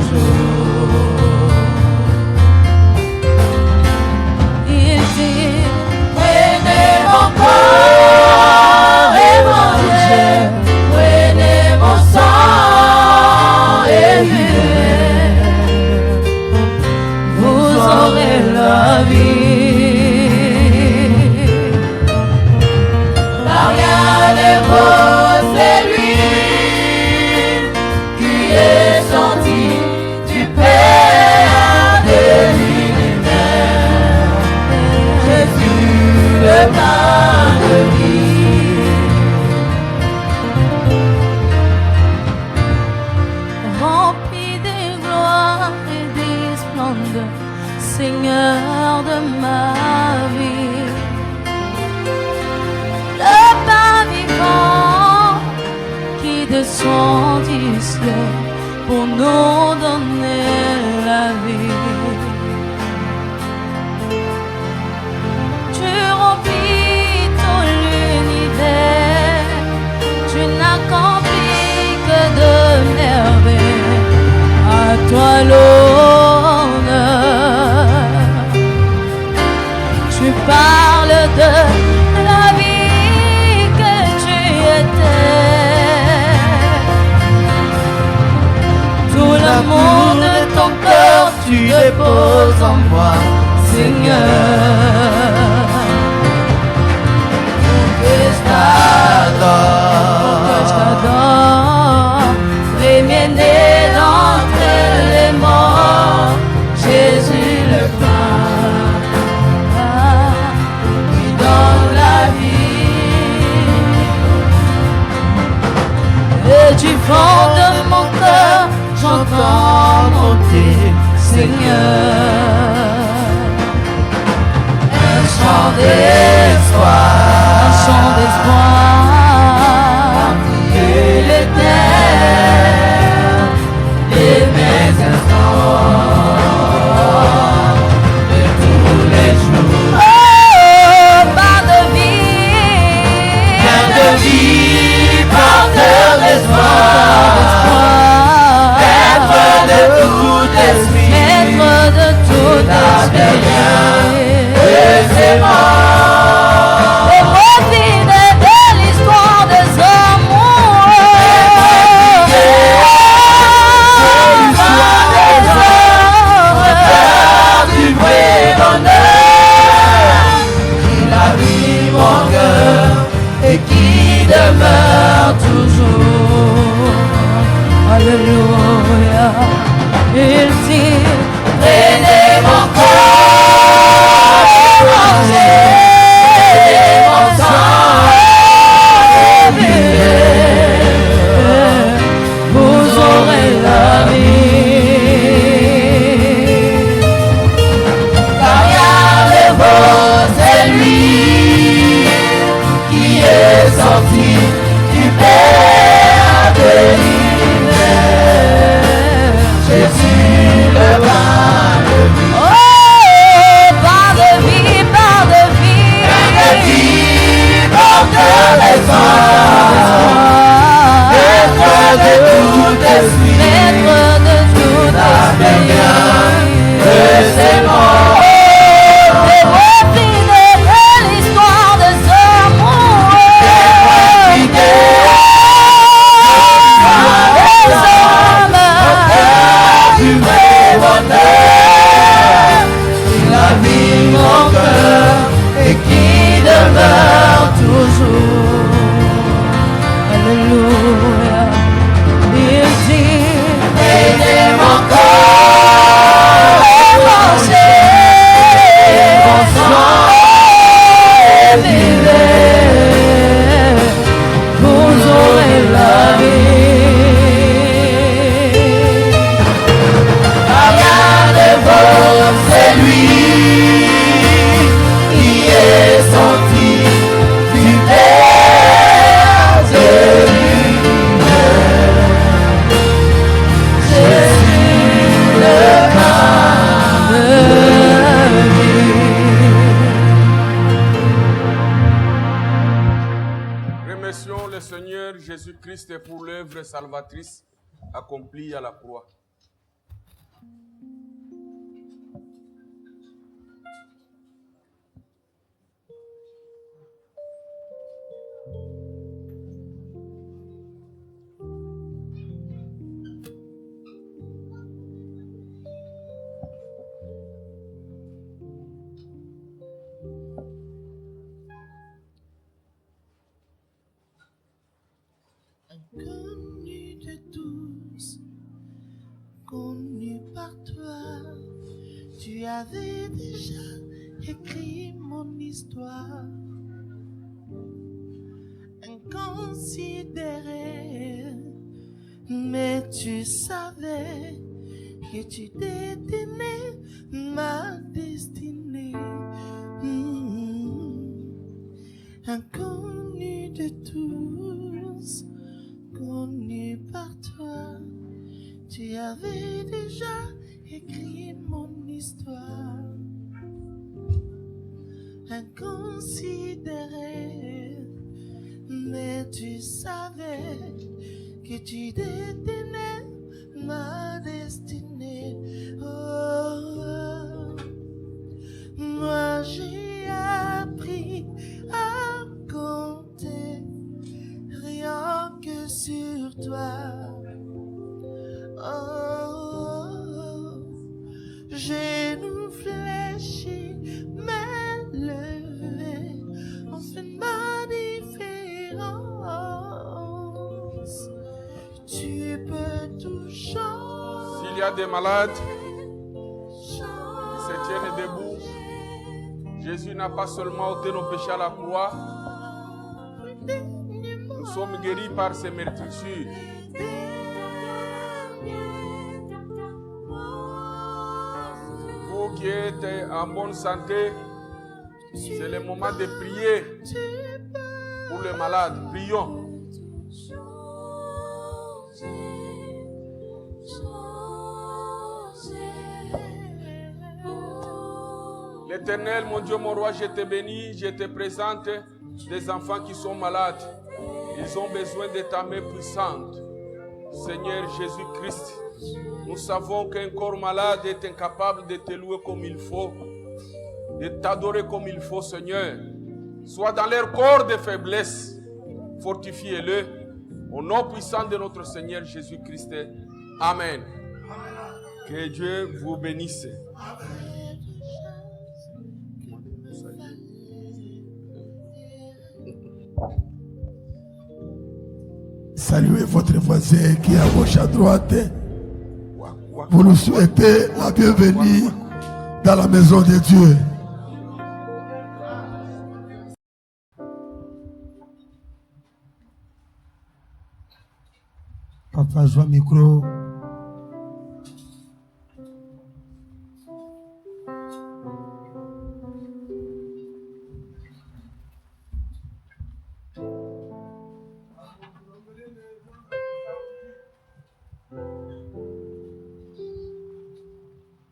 Il dit, prenez mon corps et mangez, prenez mon sang et buvez, vous aurez la vie. Car rien n'est beau, c'est lui qui est sorti du Père de l'univers. Jésus, le pain de vie. Rempli des gloires et des splendeurs, Seigneur de ma vie. Le pain vivant qui descend du ciel pour nous donner la vie. Tu remplis tout l'univers, tu n'accomplis que de merveilles. À toi l'honneur. Tu parles de la vie que tu étais. Tout l'amour de ton cœur tu déposes en moi, Seigneur. Que je t'adore, premier-né d'entre les morts, Jésus le pain qui donne la vie. Et du fond de mon cœur, j'entends monter, Seigneur, un chant d'espoir, un chant d'espoir. L'éternel, les mes instants de tous les jours. Oh, pain de vie, porteur d'espoir, maître de tout esprit, maître de tout esprit, et c'est moi. Et moi fidèle de l'histoire. Jésus-Christ et pour l'œuvre salvatrice accomplie à la croix. Connu de tous, connu par toi, tu avais déjà écrit mon histoire. Inconsidéré, mais tu savais que tu détenais ma destinée. Inconnu de tous, connu par toi, tu avais déjà écrit mon histoire. Inconsidéré, mais tu savais que tu détenais ma destinée. Oh, moi j'ai appris à compter rien que sur toi. Oh, genoux fléchis, mais levés, on fait ma différence. Tu peux tout changer. S'il y a des malades qui se tiennent debout, Jésus n'a pas seulement ôté nos péchés à la croix, nous sommes guéris par ses meurtrissures. Vous qui êtes en bonne santé, c'est le moment de prier pour les malades. Prions. L'Éternel, mon Dieu, mon roi, je te bénis, je te présente des enfants qui sont malades. Ils ont besoin de ta main puissante. Seigneur Jésus-Christ, nous savons qu'un corps malade est incapable de te louer comme il faut, de t'adorer comme il faut, Seigneur. Sois dans leur corps de faiblesse, fortifie-le. Au nom puissant de notre Seigneur Jésus-Christ. Amen. Que Dieu vous bénisse. Saluez votre voisin qui est à gauche, à droite. Vous nous souhaitez la bienvenue dans la maison de Dieu. Papa, joue micro.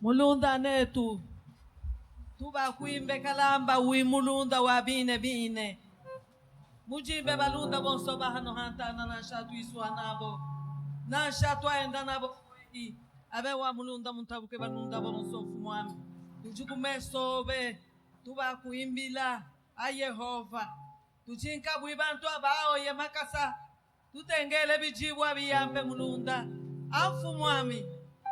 Mulunda netu tuba kuimbe kalamba wi mulunda wa bine bine mujimbe balunda bonso bahano hantana na shatu iswanabo na shatu aenda nabo abe wa mulunda muntabuke balunda bonso fumwami tujukume sobe tuba kuimbila a Yehova tujinka bwibantu abao ye makasa tutengele bijibu abiyambe mulunda afumwami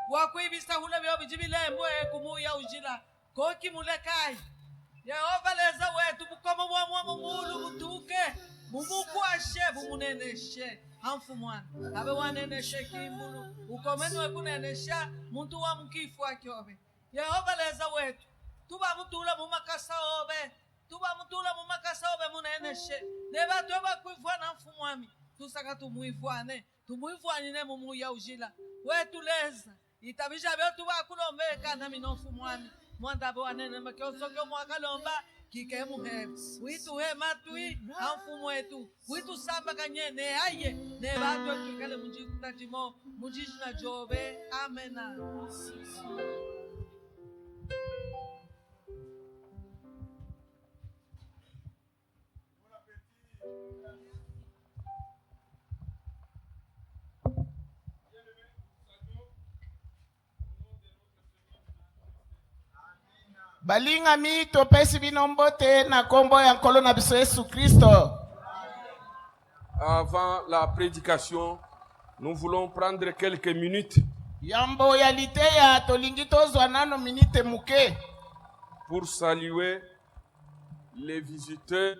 wakuibisa hule byo bijibilembo kumuya ujila koki mulekai Yehova leza wetu bukomo bwa mulu butuke bumuku ashe bumuneneshe hanfu mwana abe waneneshe kimbulu ukomenwe kunenesha muntu wa mkifu akyobe Yehova leza wetu tuba mutula mumakasa obe muneneshe neba toba kuifwa na mfu mwami tusaka tumuifwane tumuifwanine mumuya ujila wetu leza itabisha byotu bakulombeka na minofu mwami mwanda bo anene makyosoke mwakalomba kike muhe witu he matui amfu mwetu witu samba kanyene aye ne bato tukale munjita timo munjishna jobe amena. balingami topesi bino mbote na kombo ya nkolo na biso Yesu Kristo. Avant la prédication, nous voulons prendre quelques minutes Yambo ya liteya tolingi tozwa nano minute muke pour saluer les visiteurs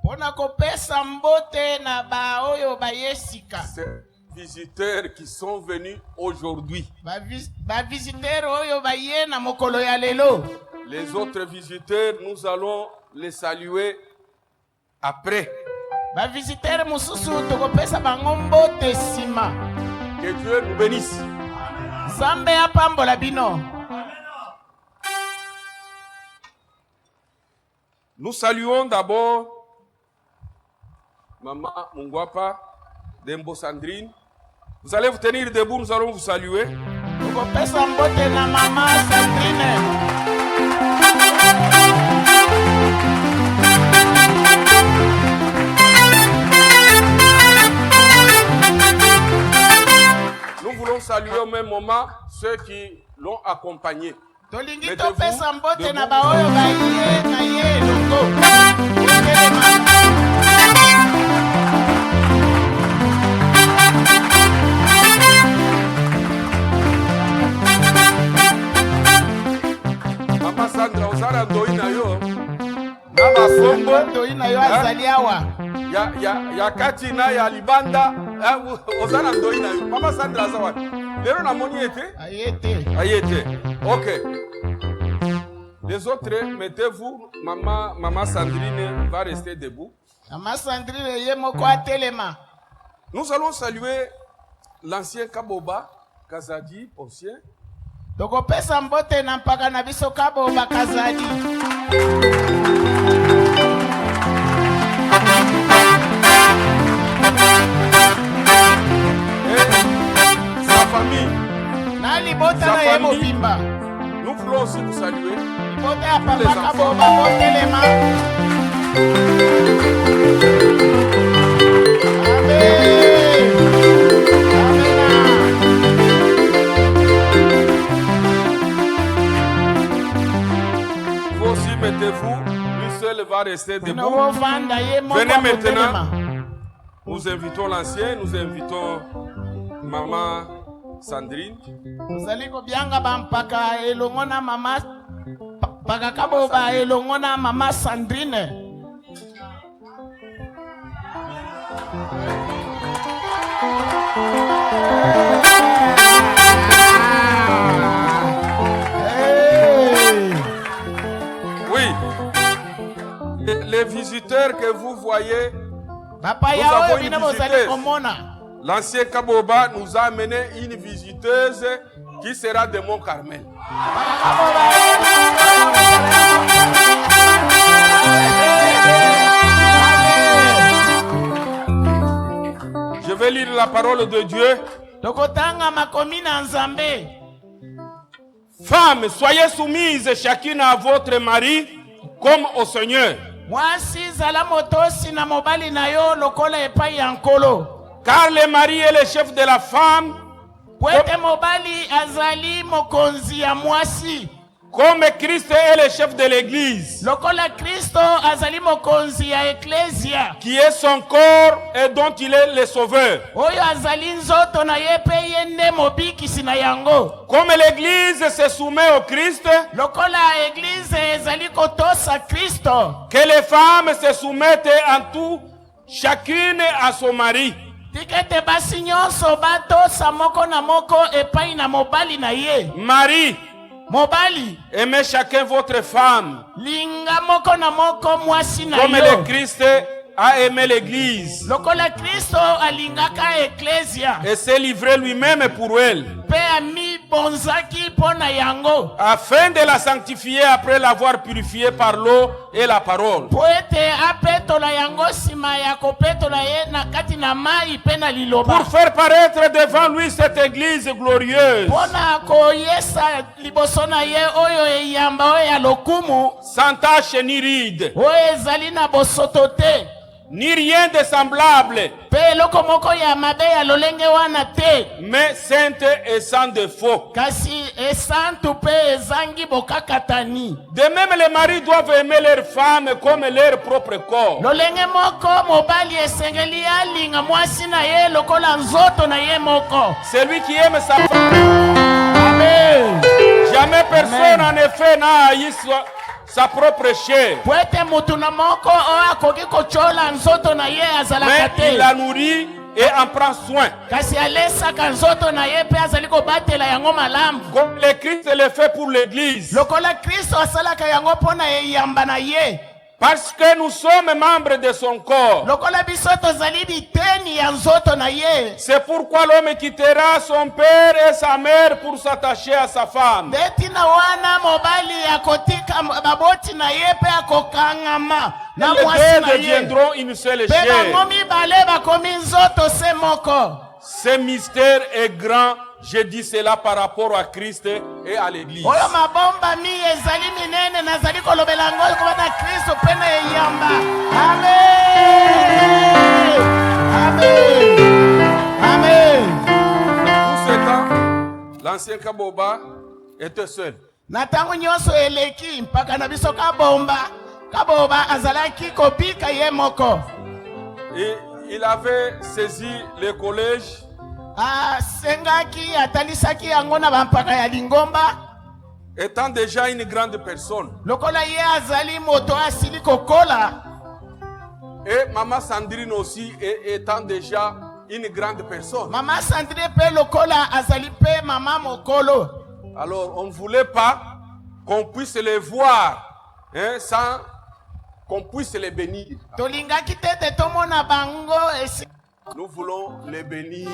pona kopesa mbote na ba oyo bayesika. ces visiteurs qui sont venus aujourd'hui. Ba visiteurs oyo baye na mokolo ya lelo. Les autres visiteurs, nous allons les saluer après. Ba visiteurs mususu tokopesa bango mbote sima. Que Dieu nous bénisse. Zambe apambola bino. Nous saluons d'abord Maman Mungwapa Dembo Sandrine. Vous allez vous tenir debout, nous allons vous saluer. Tokopesa mbote na Mama Sandrine. Nous voulons saluer au même moment ceux qui l'ont accompagné. Tolingi topesa mbote na ba oyo baye na ye longo. Mama Sandra, ozala ndoi na yo. Na basombo ndoi na yo azali awa. Ya kati na ya libanda, ozala ndoi na yo. Mama Sandra azawa. Lero na moni ete? Ayete. OK. Les autres, mettez-vous. Maman Sandrine va rester debout. Maman Sandrine ye moko atelema. Nous allons saluer l'ancien Kaboba Kazadi, ancien. Tokopesa mbote na mpaka na biso Kaboba Kazadi. Et sa famille. Nali bota na ye mobimba. Nous voulons aussi vous saluer. Bota ya papa Kaboba botelema. Vous aussi mettez-vous. Lui seul va rester debout. Venez maintenant. Nous invitons l'ancien, nous invitons Maman Sandrine. Nous allons bien bampaka elongona Mama Paka Kaboba elongona Mama Sandrine. Oui. Les visiteurs que vous voyez, nous avons une visiteuse. L'ancien Kaboba nous a amené une visiteuse qui sera de Mont-Carmel. Je vais lire la parole de Dieu. Femmes, soyez soumises chacune à votre mari comme au Seigneur. Car le mari est le chef de la femme, comme Christ est le chef de l'église, qui est son corps et dont il est le sauveur. Comme l'église se soumet au Christ, que les femmes se soumettent en tout, chacune à son mari. Marie, aimez chacun votre femme, comme le Christ a aimé l'église et s'est livré lui-même pour elle, afin de la sanctifier après l'avoir purifiée par l'eau et la parole, pour faire paraître devant lui cette église glorieuse, sans tache ni ride, ni rien de semblable, Pe eloko moko ya mabe ya lolenge wana te. mais sainte et sans défaut. Kasi esantu pe ezangi bokakatani. De même, les maris doivent aimer leurs femmes comme leur propre corps. Lolenge moko mobali esengeli alinga mwasi na ye lokola nzoto na ye moko. Celui qui aime sa femme, Amen. jamais personne en effet n'a haï sa propre chair. Pwete mutu na moko o akoki kochola nzoto na ye azalaka Mais il te. la nourrit et en prend soin. Kasi alesaka nzoto na ye pe azali kobatela yango malamu. Comme le Christ le fait pour l'église. Lokola Kristo asalaka yango mpona eyamba na ye. Parce que nous sommes membres de son corps. Lokola biso tozali biteni ya nzoto na ye. C'est pourquoi l'homme quittera son père et sa mère pour s'attacher à sa femme. Beti na wana mobali akotika baboti na ye pe akokangama na Les mwasi deux na ye. deviendront une seule Pe chair. bango mibale bakomi nzoto se moko. Ce mystère est grand. Je dis cela par rapport à Christ et à l'église. Oyo mabomba mi ezali minene nazali kolobela ngo kuba na Kristo pe na eyamba. Amen. Amen. Amen. Tout ce temps, l'ancien Kaboba était seul. Na tango nyonso eleki mpaka na biso kaboba azalaki kobika ye moko. Et il avait saisi le collège. Sengaki atalisaki yango na bampaka ya lingomba. Étant déjà une grande personne. Lokola ye azali moto asili kokola. Et Maman Sandrine aussi étant déjà une grande personne. Maman Sandrine pe lokola azali pe mama mokolo. Alors on ne voulait pas qu'on puisse les voir sans qu'on puisse les bénir. Tolingaki tete tomona bango esi. Nous voulons les bénir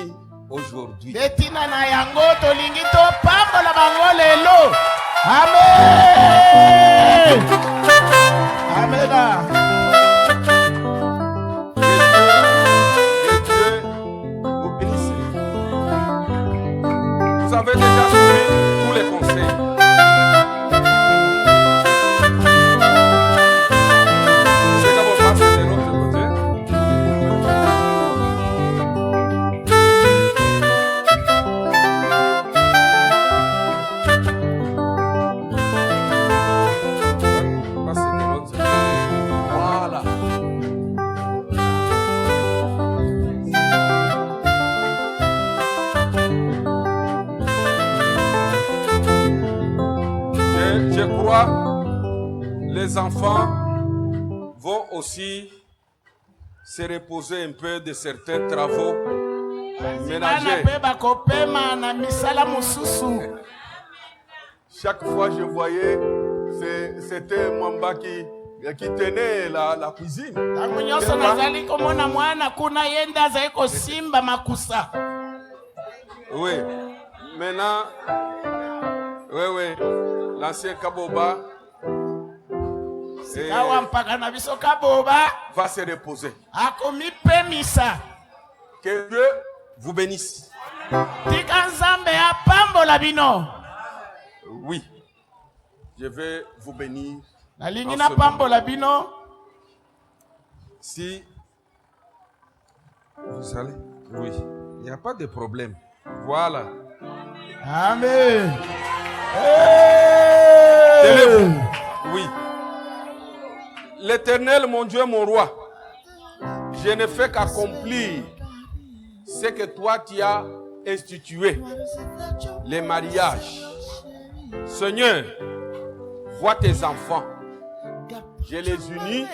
aujourd'hui. Betina na yango tolingi to pambola bango lelo. Amen. Amen. Vous avez déjà suivi tous les conseils. C'est comme on passe de l'autre côté. Passez de l'autre côté. Voilà. Je crois les enfants vont aussi se reposer un peu de certains travaux ménagers. Chaque fois je voyais, c'était Mwamba qui tenait la cuisine. Oui, maintenant, oui, l'ancien Kaboba va se reposer. Que Dieu vous bénisse. Oui, je vais vous bénir. Si vous allez, oui, il n'y a pas de problème. Voilà. Amen. Oui. L'Éternel, mon Dieu, mon roi, je ne fais qu'accomplir ce que toi tu as institué, les mariages. Seigneur, vois tes enfants. Je les unis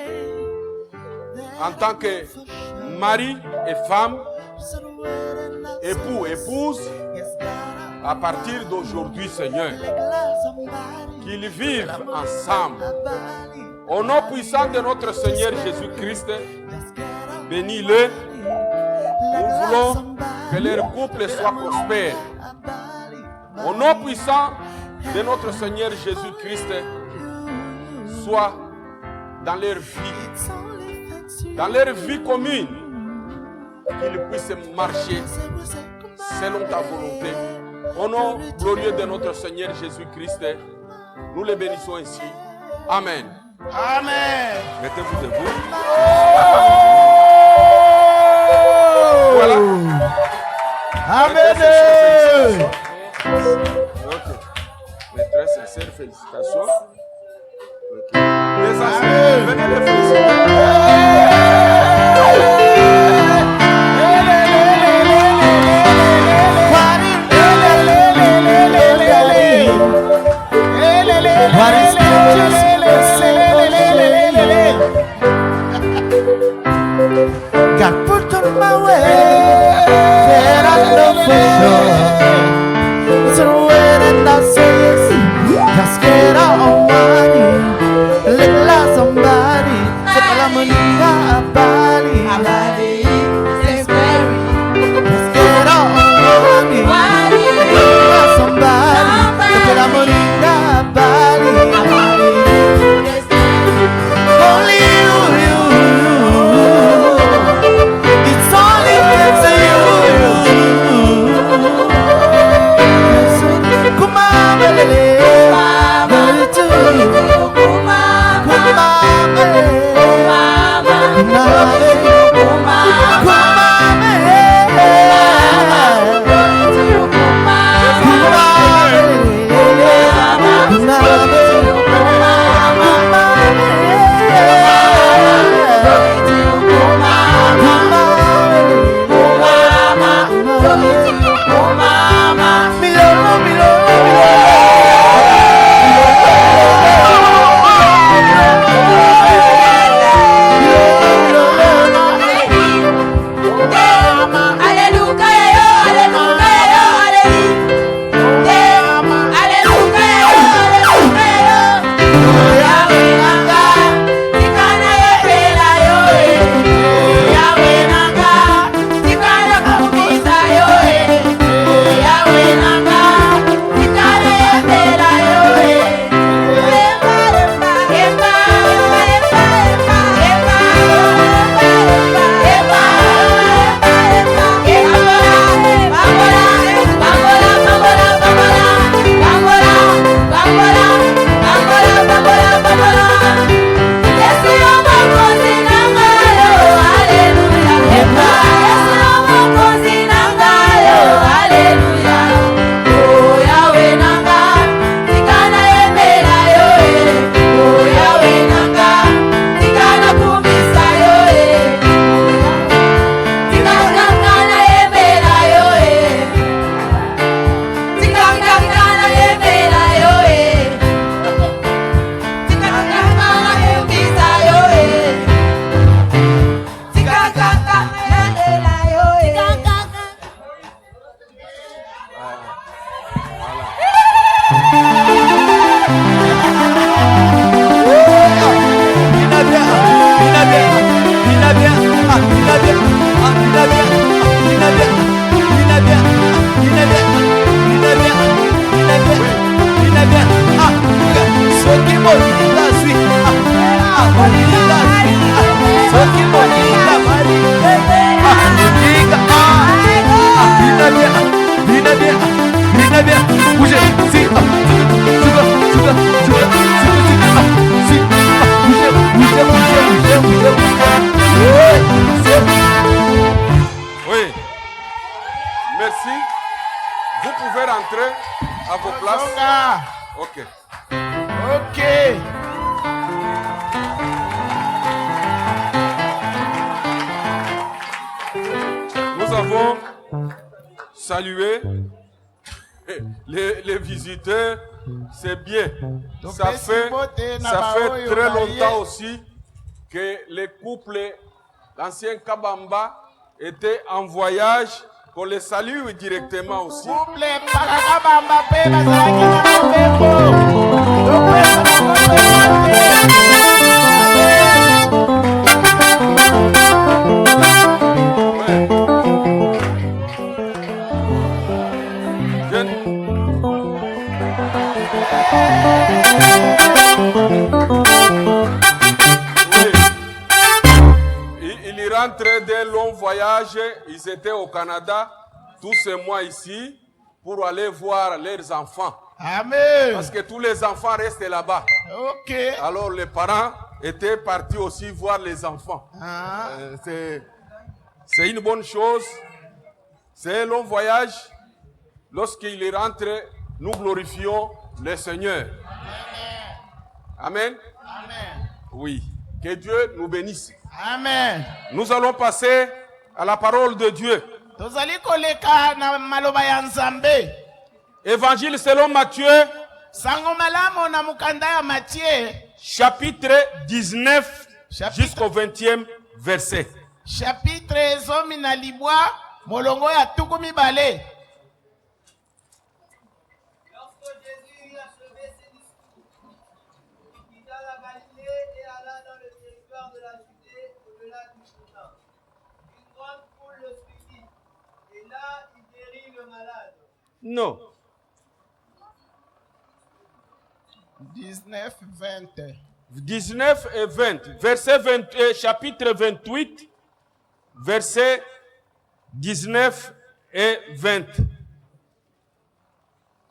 en tant que mari et femme, époux, épouse, à partir d'aujourd'hui, Seigneur, qu'ils vivent ensemble. Au nom puissant de notre Seigneur Jésus-Christ, bénis-le. Nous voulons que leur couple soit prospère. Au nom puissant de notre Seigneur Jésus-Christ, soit dans leur vie commune, qu'ils puissent marcher selon ta volonté. Au nom glorieux de notre Seigneur Jésus-Christ, nous les bénissons ainsi. Amen. Amen. Mettez-vous debout. Voilà. Amen. Ok. Les très sincères félicitations. Okay. Les anciens, venez les féliciter. God put on my way that I know for sure. So when I say yes, just get out on money. Let somebody put all the money in Bali. Just get out on money. Let somebody put all the money in Bali. Only you. It's only to you. Come on, baby. Oui. Merci. Vous pouvez rentrer à vos places. Ok. Ok. Nous avons salué les visiteurs. C'est bien. Ça fait très longtemps aussi que les couples, l'ancien Kabamba, étaient en voyage. Qu'on les salue directement aussi. Ils rentraient d'un long voyage, ils étaient au Canada, tous ces mois ici, pour aller voir leurs enfants. Amen. Parce que tous les enfants restent là-bas. Ok. Alors les parents étaient partis aussi voir les enfants. C'est une bonne chose. C'est un long voyage. Lorsqu'il rentre, nous glorifions le Seigneur. Amen. Amen. Oui. Que Dieu nous bénisse. Amen. Nous allons passer à la parole de Dieu. Tozali koleka na maloba ya Nzambe. Évangile selon Matthieu, Sango malamu na mukanda ya Matthieu, chapitre 19 jusqu'au 20e verset. chapitre zomi na libwa molongo ya tuku mibale. Lorsque Jésus eut achevé ses discours, il quitta la Galilée et alla dans le territoire de la Judée au-delà du Jourdain. Une grande foule le suivit, et là il guérit le malade. Non. 19, 20. 19 et 20. Verset 20, chapitre 28, verset 19 et 20.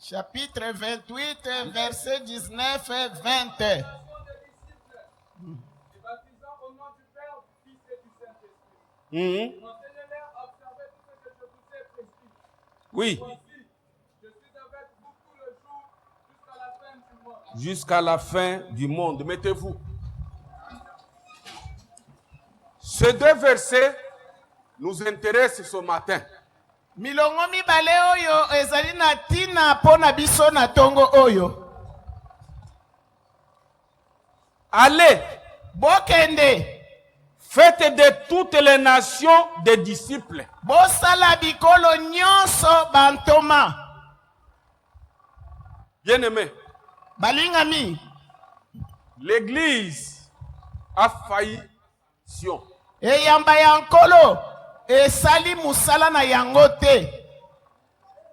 Chapitre 28, verset 19 et 20. Baptisant au nom du Père, du Fils et du Saint-Esprit. Enseignez-leur à observer tout ce que je vous ai prescrit. Oui. Voici, je suis avec vous tout le jour jusqu'à la fin du monde. Jusqu'à la fin du monde. Mettez-vous. Ces deux versets nous intéressent ce matin. Milongo mibale oyo ezali na tina pona biso na tongo oyo. Allez, Bokende, faites de toutes les nations des disciples. bosala bikolo nyonso bantoma. Bien-aimés, Balingami, l'Église a failli Sion. eyamba ya nkolo esali musala na yango te.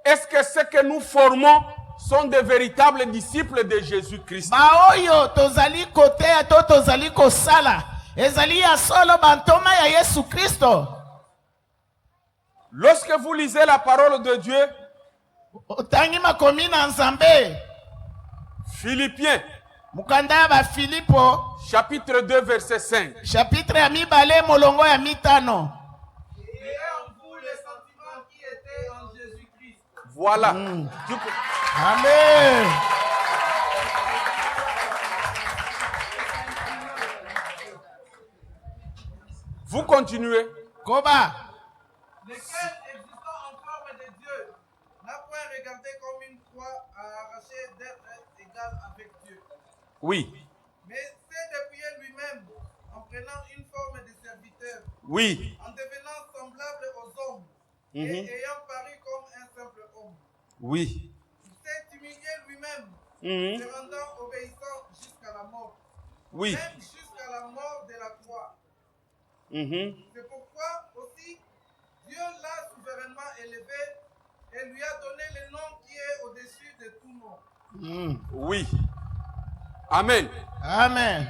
Est-ce que ce que nous formons sont de véritables disciples de Jésus-Christ? Baoyo tozali koteya to tozali kosala ezali ya solo bantoma ya Yesu Kristo. Lorsque vous lisez la parole de Dieu, Otangi makomi na Nzambe, Philippiens, mukanda ya ba Filipo, chapitre 2, verset 5. chapitre ya mibale molongo ya mitano. Et en vous les sentiments qui étaient en Jésus-Christ. Voilà. Amen. Vous continuez. Koba, Lesquels, existant en forme de Dieu, n'a point regardé comme une croix à arracher d'être égal avec Dieu. Oui. Mais s'est dépouillé lui-même en prenant une forme de serviteur, Oui. en devenant semblable aux hommes, et ayant paru comme un simple homme. Oui. Il s'est humilié lui-même, se rendant obéissant jusqu'à la mort, Oui. même jusqu'à la mort de la croix. C'est pourquoi aussi Dieu l'a souverainement élevé et lui a donné le nom qui est au-dessus de tout nom. Oui. Amen. amen.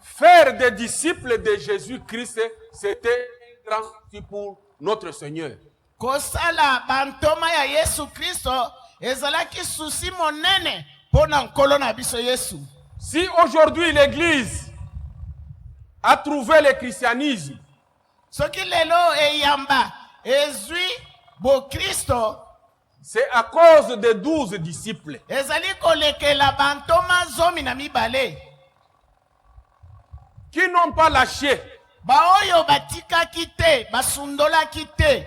Faire des disciples de Jésus-Christ, c'était un grand souci pour notre Seigneur. Kosala bantoma ya Yesu Kristo ezalaki susi monene pona nkolo na biso Yesu. Si aujourd'hui l'Église a trouvé le christianisme, Soki lelo eyamba ezwi bo Kristo c'est à cause des 12 disciples. ezali kolekela bantoma zomi na mibale. Qui n'ont pas lâché, Baoyo batikaki te, basundolaki te.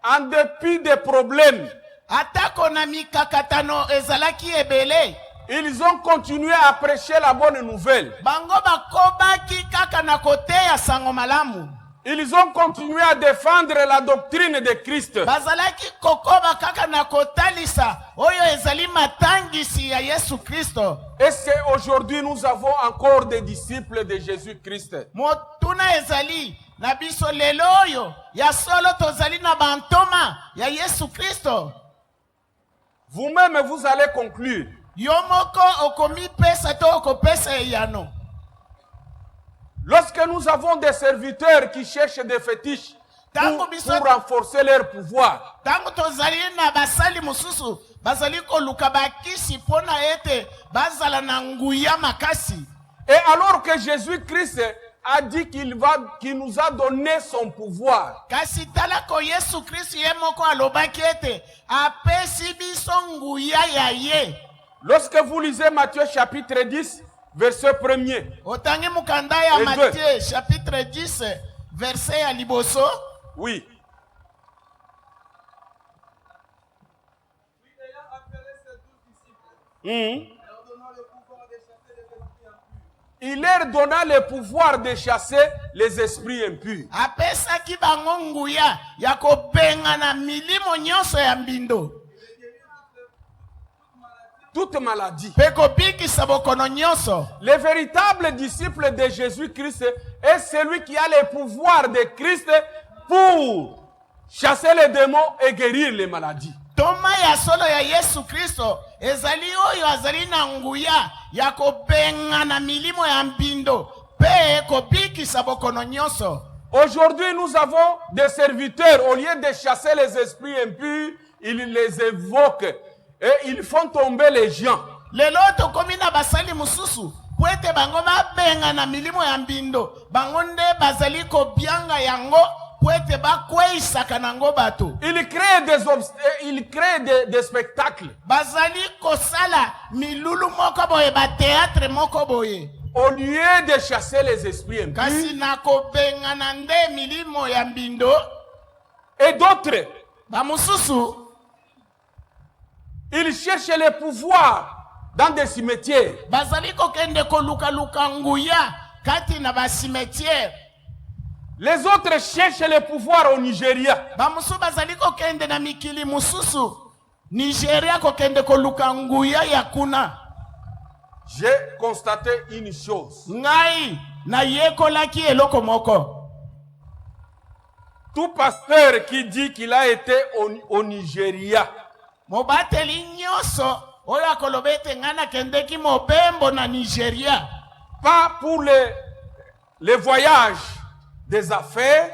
en dépit des problèmes, Atako na mikakatano ezalaki ebele. ils ont continué à prêcher la bonne nouvelle. Bango bakobaki kaka na kote ya sango malamu. Ils ont continué à défendre la doctrine de Christ. Bazalaki kokoba kaka na kotalisa oyo ezali matangisi ya Yesu Kristo. Est-ce qu'aujourd'hui nous avons encore des disciples de Jésus-Christ? Motuna ezali na biso lelo oyo ya solo tozali na bantoma ya Yesu Kristo. Vous-même, vous allez conclure. Yomoko okomi pesa to okopesa eyano. Lorsque nous avons des serviteurs qui cherchent des fétiches pour renforcer leur pouvoir, Tango tozali na basali mususu bazali koluka bakisi pona ete bazala na nguya makasi. et alors que Jésus-Christ a dit qu'il nous a donné son pouvoir. Kasi talako Yesu Kristo ye moko alobaki ete apesi biso nguya ya ye. Lorsque vous lisez Matthieu chapitre 10, verset 1er. Otangi mukanda ya Matthieu chapitre 10 verset ya liboso. Oui. Il leur donna le pouvoir de chasser les esprits impurs. Apesa ki bango nguya ya kobenga na milimo nyonso ya mbindo. Toute maladie. Peko biki sabokono nyonso. Le véritable disciple de Jésus-Christ est celui qui a le pouvoir de Christ pour chasser les démons et guérir les maladies. Toma ya solo ya Yesu Kristo ezali oyo azali na nguya ya kobenga na milimo ya mbindo pe kobiki sabokono nyonso. Aujourd'hui, nous avons des serviteurs. Au lieu de chasser les esprits impurs, ils les évoquent et ils font tomber les gens. Lelo tokomi na basali mususu kwete bango babenga na milimo ya mbindo bango nde bazali kobianga yango kwete bakweisaka nango bato. Il crée des spectacles. Bazali kosala milulu moko boye ba théâtre moko boye. Au lieu de chasser les esprits impurs. Kasi na kobenga na nde milimo ya mbindo. Et d'autres. Ba mususu. Ils cherchent le pouvoir dans des cimetières. Bazali kokende koluka luka nguya kati na ba cimetière. Les autres cherchent le pouvoir au Nigeria. Bamusu bazali kokende na mikili mususu. Nigeria kokende koluka nguya ya kuna. J'ai constaté une chose. Ngai na yekolaki eloko moko. Tout pasteur qui dit qu'il a été au Nigeria. Mobateli nyoso oya kolobete ngana kendeki mobembo na Nigeria. Pas pour les voyages des affaires.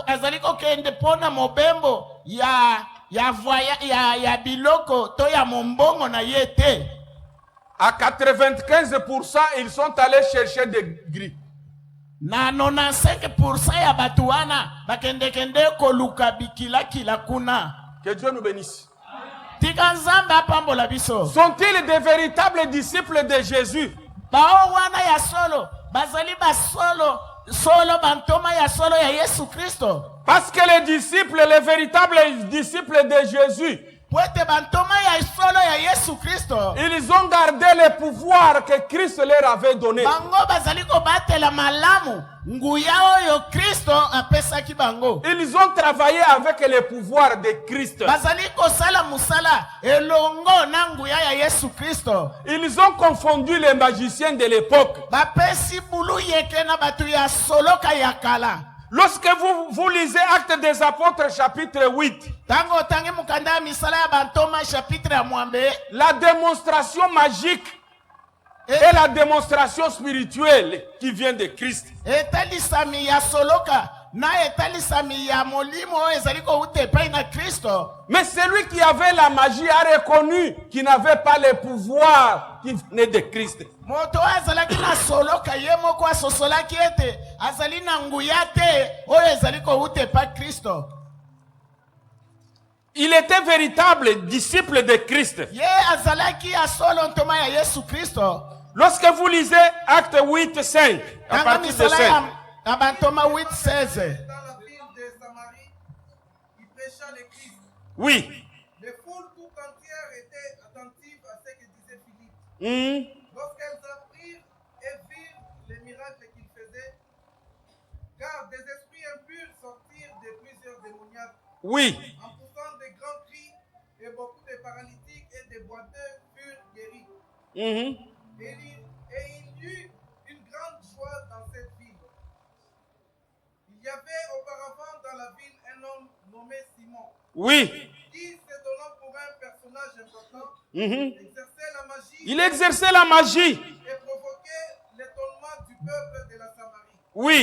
Azaliko kende pona mobembo ya biloko to ya mombongo na yete. À 95%, ils sont allés chercher des gris. Na 95% ya batuana bakende kende koluka bikila kila kuna. Que Dieu nous bénisse. Sont-ils des véritables disciples de Jésus? Baowana ya solo, bazali ba solo bantoma ya solo ya Yesu Kristo. Parce que les véritables disciples de Jésus, ils ont gardé le pouvoir que Christ leur avait donné. Ils ont travaillé avec le pouvoir de Christ. Ils ont confondu les magiciens de l'époque. Lorsque vous lisez Actes des Apôtres chapitre 8, la démonstration magique et la démonstration spirituelle qui vient de Christ. Mais celui qui avait la magie a reconnu qu'il n'avait pas le pouvoir qui venait de Christ. Il était véritable disciple de Christ. Lorsque vous lisez Acte 8, 5, à partir de 5. Dans la ville de Samarie, il prêcha le Christ. Oui. Les foules tout entières étaient attentives à ce que disait Philippe. Lorsqu'elles apprirent et virent les miracles qu'il faisait, car des esprits impurs sortirent de plusieurs démoniaques. Oui. En poussant de grands cris, et beaucoup de paralytiques et de boiteux furent guéris. Et il y eut une grande joie dans cette ville. Il y avait auparavant dans la ville un homme nommé Simon. Oui. Qui, se donnant pour un personnage important, il exerçait la magie. Et provoquait l'étonnement du peuple de la Samarie. Oui.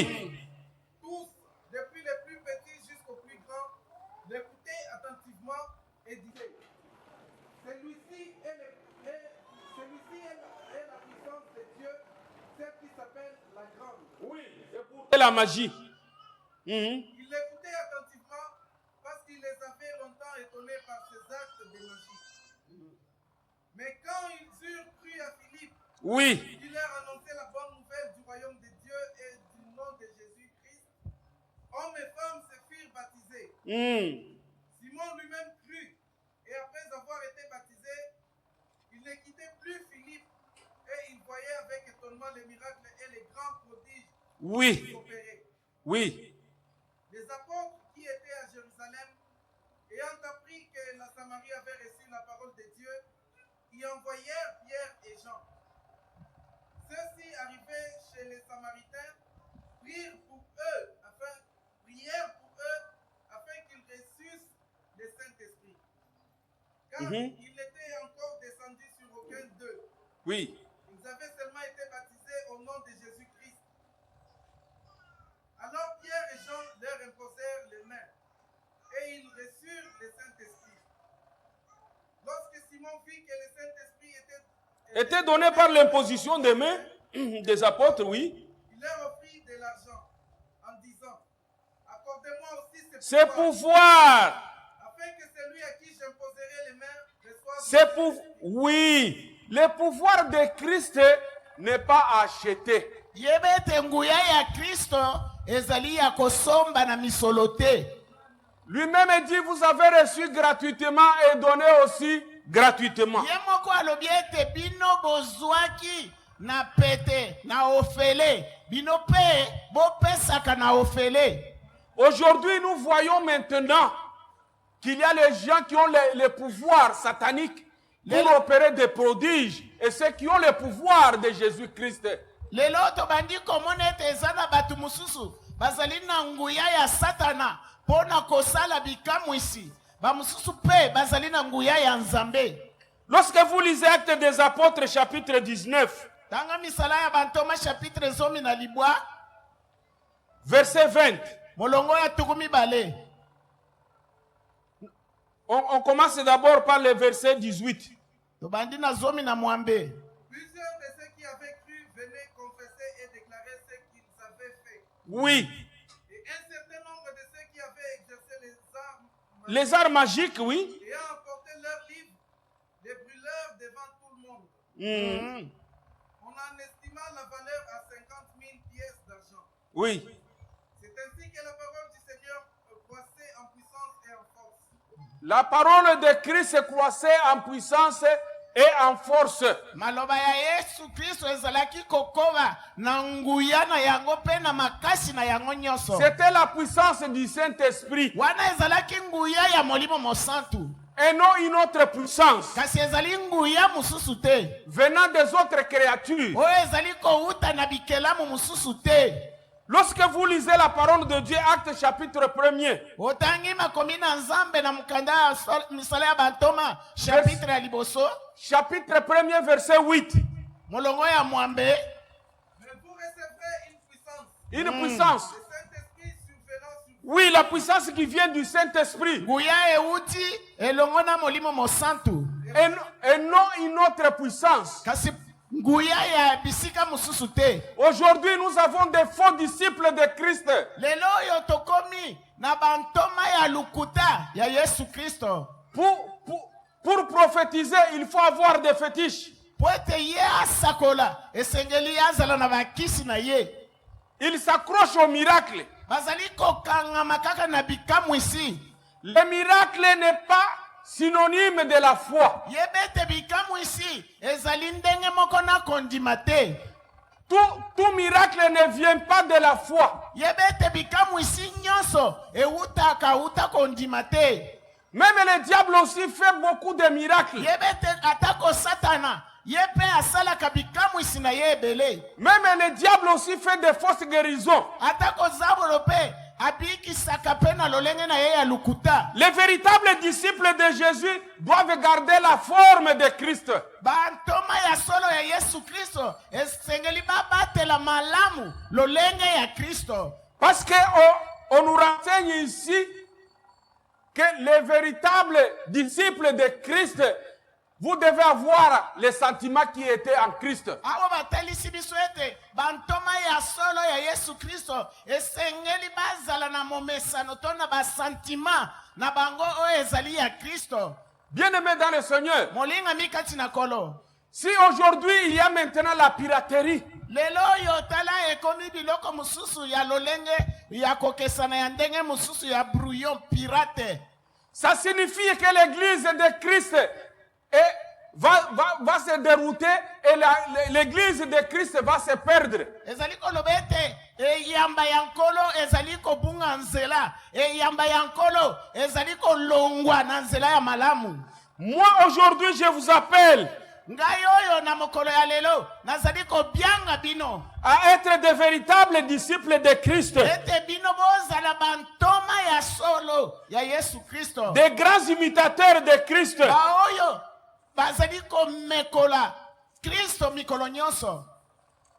Tous, depuis les plus petits jusqu'aux plus grands, l'écoutaient attentivement et disaient: Celui-ci est la puissance de Dieu, celle qui s'appelle la grande. Oui, c'est Et la magie. Il l'écoutait attentivement parce qu'il les avait longtemps étonnés par ses actes de magie. Mais quand ils eurent cru à Philippe, Oui. il leur annonçait la bonne nouvelle du royaume de Dieu et du nom de Jésus-Christ, hommes et femmes se firent baptisés. Simon lui-même crut, et après avoir été baptisé, il ne quittait plus Philippe, et il voyait avec étonnement les miracles et les grands prodiges qui opéraient. Oui. Les apôtres qui étaient à Jérusalem, ayant appris que la Samarie avait reçu la parole de Dieu, y envoyèrent Pierre et Jean. Ceux-ci, arrivés chez les Samaritains, prièrent pour eux afin qu'ils reçussent le Saint-Esprit. Car ils n'étaient encore descendus sur aucun d'eux. Oui. Ils avaient seulement été baptisés au nom de Jésus-Christ. Alors Pierre et Jean leur imposèrent les mains, et ils reçurent le Saint-Esprit. Lorsque Simon vit que le Saint-Esprit Était donné par l'imposition des mains des apôtres, oui. il leur offrit de l'argent en disant, accordez-moi aussi C'est pouvoir. afin que celui à qui j'imposerai les mains reçoive C'est pour... Oui. Le pouvoir de Christ n'est pas acheté. Yebete nguya ya Kristo ezali ya kosomba na misolo te. Lui-même dit, vous avez reçu gratuitement et donné aussi gratuitement. Ye moko alobi ete bino bozwaki na pete na ofele bino pe bopesaka na ofele. Aujourd'hui, nous voyons maintenant qu'il y a les gens qui ont les pouvoirs sataniques pour opérer des prodiges et ceux qui ont le pouvoir de Jésus-Christ. Lelo tobandi komona ete eza na bato mosusu bazali na nguya ya satana pona kosala bikamwisi bamosusu pe bazali na nguya ya nzambe. Lorsque vous lisez Actes des Apôtres chapitre 19, tanga misala ya bantoma chapitre 10 na libwa verset 20, molongo ya tukumi bale. on commence d'abord par le verset 18. Tobandi na zomi na mwambe. Plusieurs de ceux qui avaient cru venaient confesser et déclarer ce qu'ils avaient fait. Oui. Et un certain nombre de ceux qui avaient exercé Les arts magiques, oui. ayant apporté leurs livres, les brûleurs devant tout le monde. On en estima la valeur à 50 000 pièces d'argent. Oui. C'est ainsi que la parole du Seigneur croissait en puissance et en force. La parole de Christ croissait en puissance et en force. Maloba ya Yesu Kristo ezalaki kokova na nguya na yango pe na makasi na yango nyonso. C'était la puissance du Saint-Esprit. Wana ezalaki nguya ya molimo mosantu. Et non une autre puissance Kasi ezali nguya mususu te. venant des autres créatures. Oyo ezali kouta na bikelamu mususu te. Lorsque vous lisez la parole de Dieu, Actes chapitre 1er, Otangi makomi na nzambe na mukanda ya misala ya bantoma chapitre ya liboso. chapitre 1er, verset 8. Molongo ya mwambe. Mais vous recevrez une puissance. Une puissance. Le Saint-Esprit survenant sur vous. Oui, la puissance qui vient du Saint-Esprit. Nguya euti elongo na molimo mosantu. Et non une autre puissance. Kasi nguya ya bisika mususu te. Aujourd'hui, nous avons des faux disciples de Christ. Lelo yo tokomi na bantoma ya lukuta ya Yesu Kristo. Pour prophétiser, il faut avoir des fétiches. Po ete ye asakola esengeli azala na bakisi na ye. Il s'accroche au miracle. Bazali kokangama kaka na bikamwisi. Le miracle n'est pas synonyme de la foi. Yebete bikamwisi ezali ndenge moko na kondima te. Tout miracle ne vient pas de la foi. Yebete bikamwisi nyonso eutaka uta kondima te. Même le diable aussi fait beaucoup de miracles. Yebete atako satana yepe asalaka bikamwisi na ye ebele. Même le diable aussi fait des fausses guérisons. Atako zabolo pe abikisaka pe na lolenge na ye ya lukuta. Les véritables disciples de Jésus doivent garder la forme de Christ. Bantoma ya solo ya Yesu Kristo esengeli babatela malamu lolenge ya Kristo. Parce que on nous renseigne ici que les véritables disciples de Christ vous devez avoir les sentiments qui étaient en Christ. awo batelisi biso ete bantoma ya solo ya Yesu Kristo esengeli bazala na momesano to na basentima na bango oyo ezali ya Kristo. Bien-aimés dans le Seigneur, Molinga mi kati na kolo. si aujourd'hui il y a maintenant la piraterie, Lelo yo tala ekomi biloko mususu ya lolenge ya kokesana ya ndenge mususu ya brouillon pirate. ça signifie que l'église de Christ va se dérouter et l'église de Christ va se perdre. Ezali kolobete eyamba yankolo ezali kobunga nzela eyamba yankolo ezali kolongwa na nzela ya malamu. Moi aujourd'hui je vous appelle Ngai oyo na mokolo ya lelo nazali kobianga bino à être de véritables disciples de Christ, ete bino bozala bantoma ya solo ya Yesu Kristo, des grands imitateurs de Christ. baoyo bazali komekola Kristo mikolo nyonso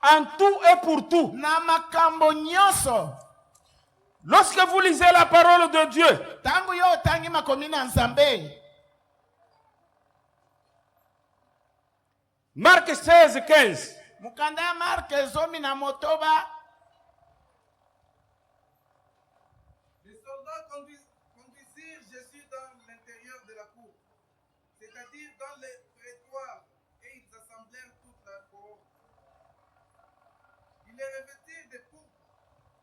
En tout et pour tout. na makambo nyonso. Lorsque vous lisez la parole de Dieu, Tangu yo otangi makomi na Nzambe, Marc 16, 15. mukanda ya Marke zomi na motoba, Les soldats conduisirent Jésus dans l'intérieur de la cour, c'est-à-dire dans les prétoires, et ils assemblèrent toute la cour. Ils les revêtirent de pourpre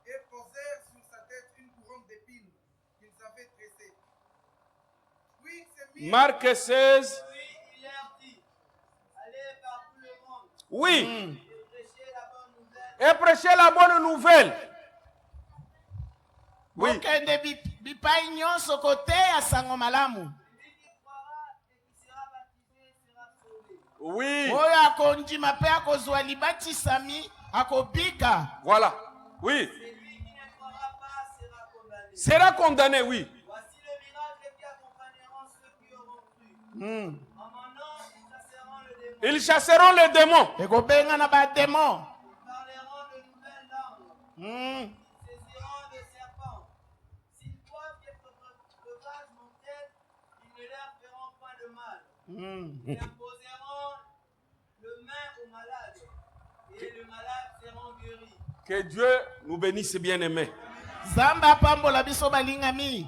et posèrent sur sa tête une couronne d'épines qu'ils avaient tressée. Puis ils se mirent Marc 16. Oui, il leur dit, allez partout le monde Oui. et prêchez la bonne nouvelle. Et prêcher la bonne nouvelle. Oui. bokende bipai nyonso koteya sango malamu. Celui qui croira et qui sera baptisé sera sauvé. Oui. Oyo akondima pe akozwa libatisami akobika. Voilà. Oui. Celui qui ne croira pas sera condamné. Sera condamné, oui. Voici le miracle qui accompagneront ceux qui auront cru. En mon nom, ils chasseront le démon. Ils chasseront les démons. Ekobenga na bademo. Ils parleront de nouvelles langues. Ils saisiront de serpents. S'ils boivent quelque breuvage mortel, ils ne leur feront point de mal. Ils imposeront le main aux malades, et les malades seront guéris. Que Dieu nous bénisse, bien-aimés. Zamba pambola biso balingami.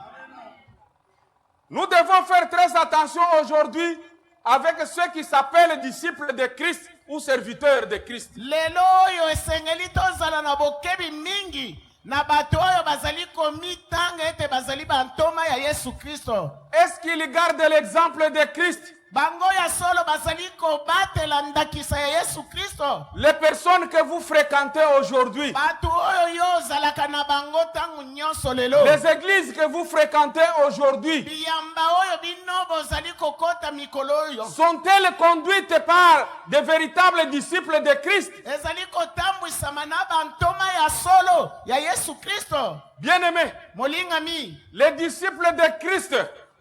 Nous devons faire très attention aujourd'hui avec ceux qui s'appellent disciples de Christ ou serviteurs de Christ. Lelo oyo esengeli tozala na bokebi mingi na bato oyo bazali komitanga ete bazali bantoma ya Yesu Kristo. Est-ce qu'ils gardent l'exemple de Christ? Bango ya solo bazali kobatela ndakisa ya Yesu Kristo. Les personnes que vous fréquentez aujourd'hui, Bato oyo yo ozalaka na bango tangu nyonso lelo. les églises que vous fréquentez aujourd'hui, Biyamba oyo bino bozali kokota mikolo oyo. sont-elles conduites par de véritables disciples de Christ? Ezali kotambwisama na bantoma ya solo ya Yesu Kristo. Bien-aimés, Molingami, les disciples de Christ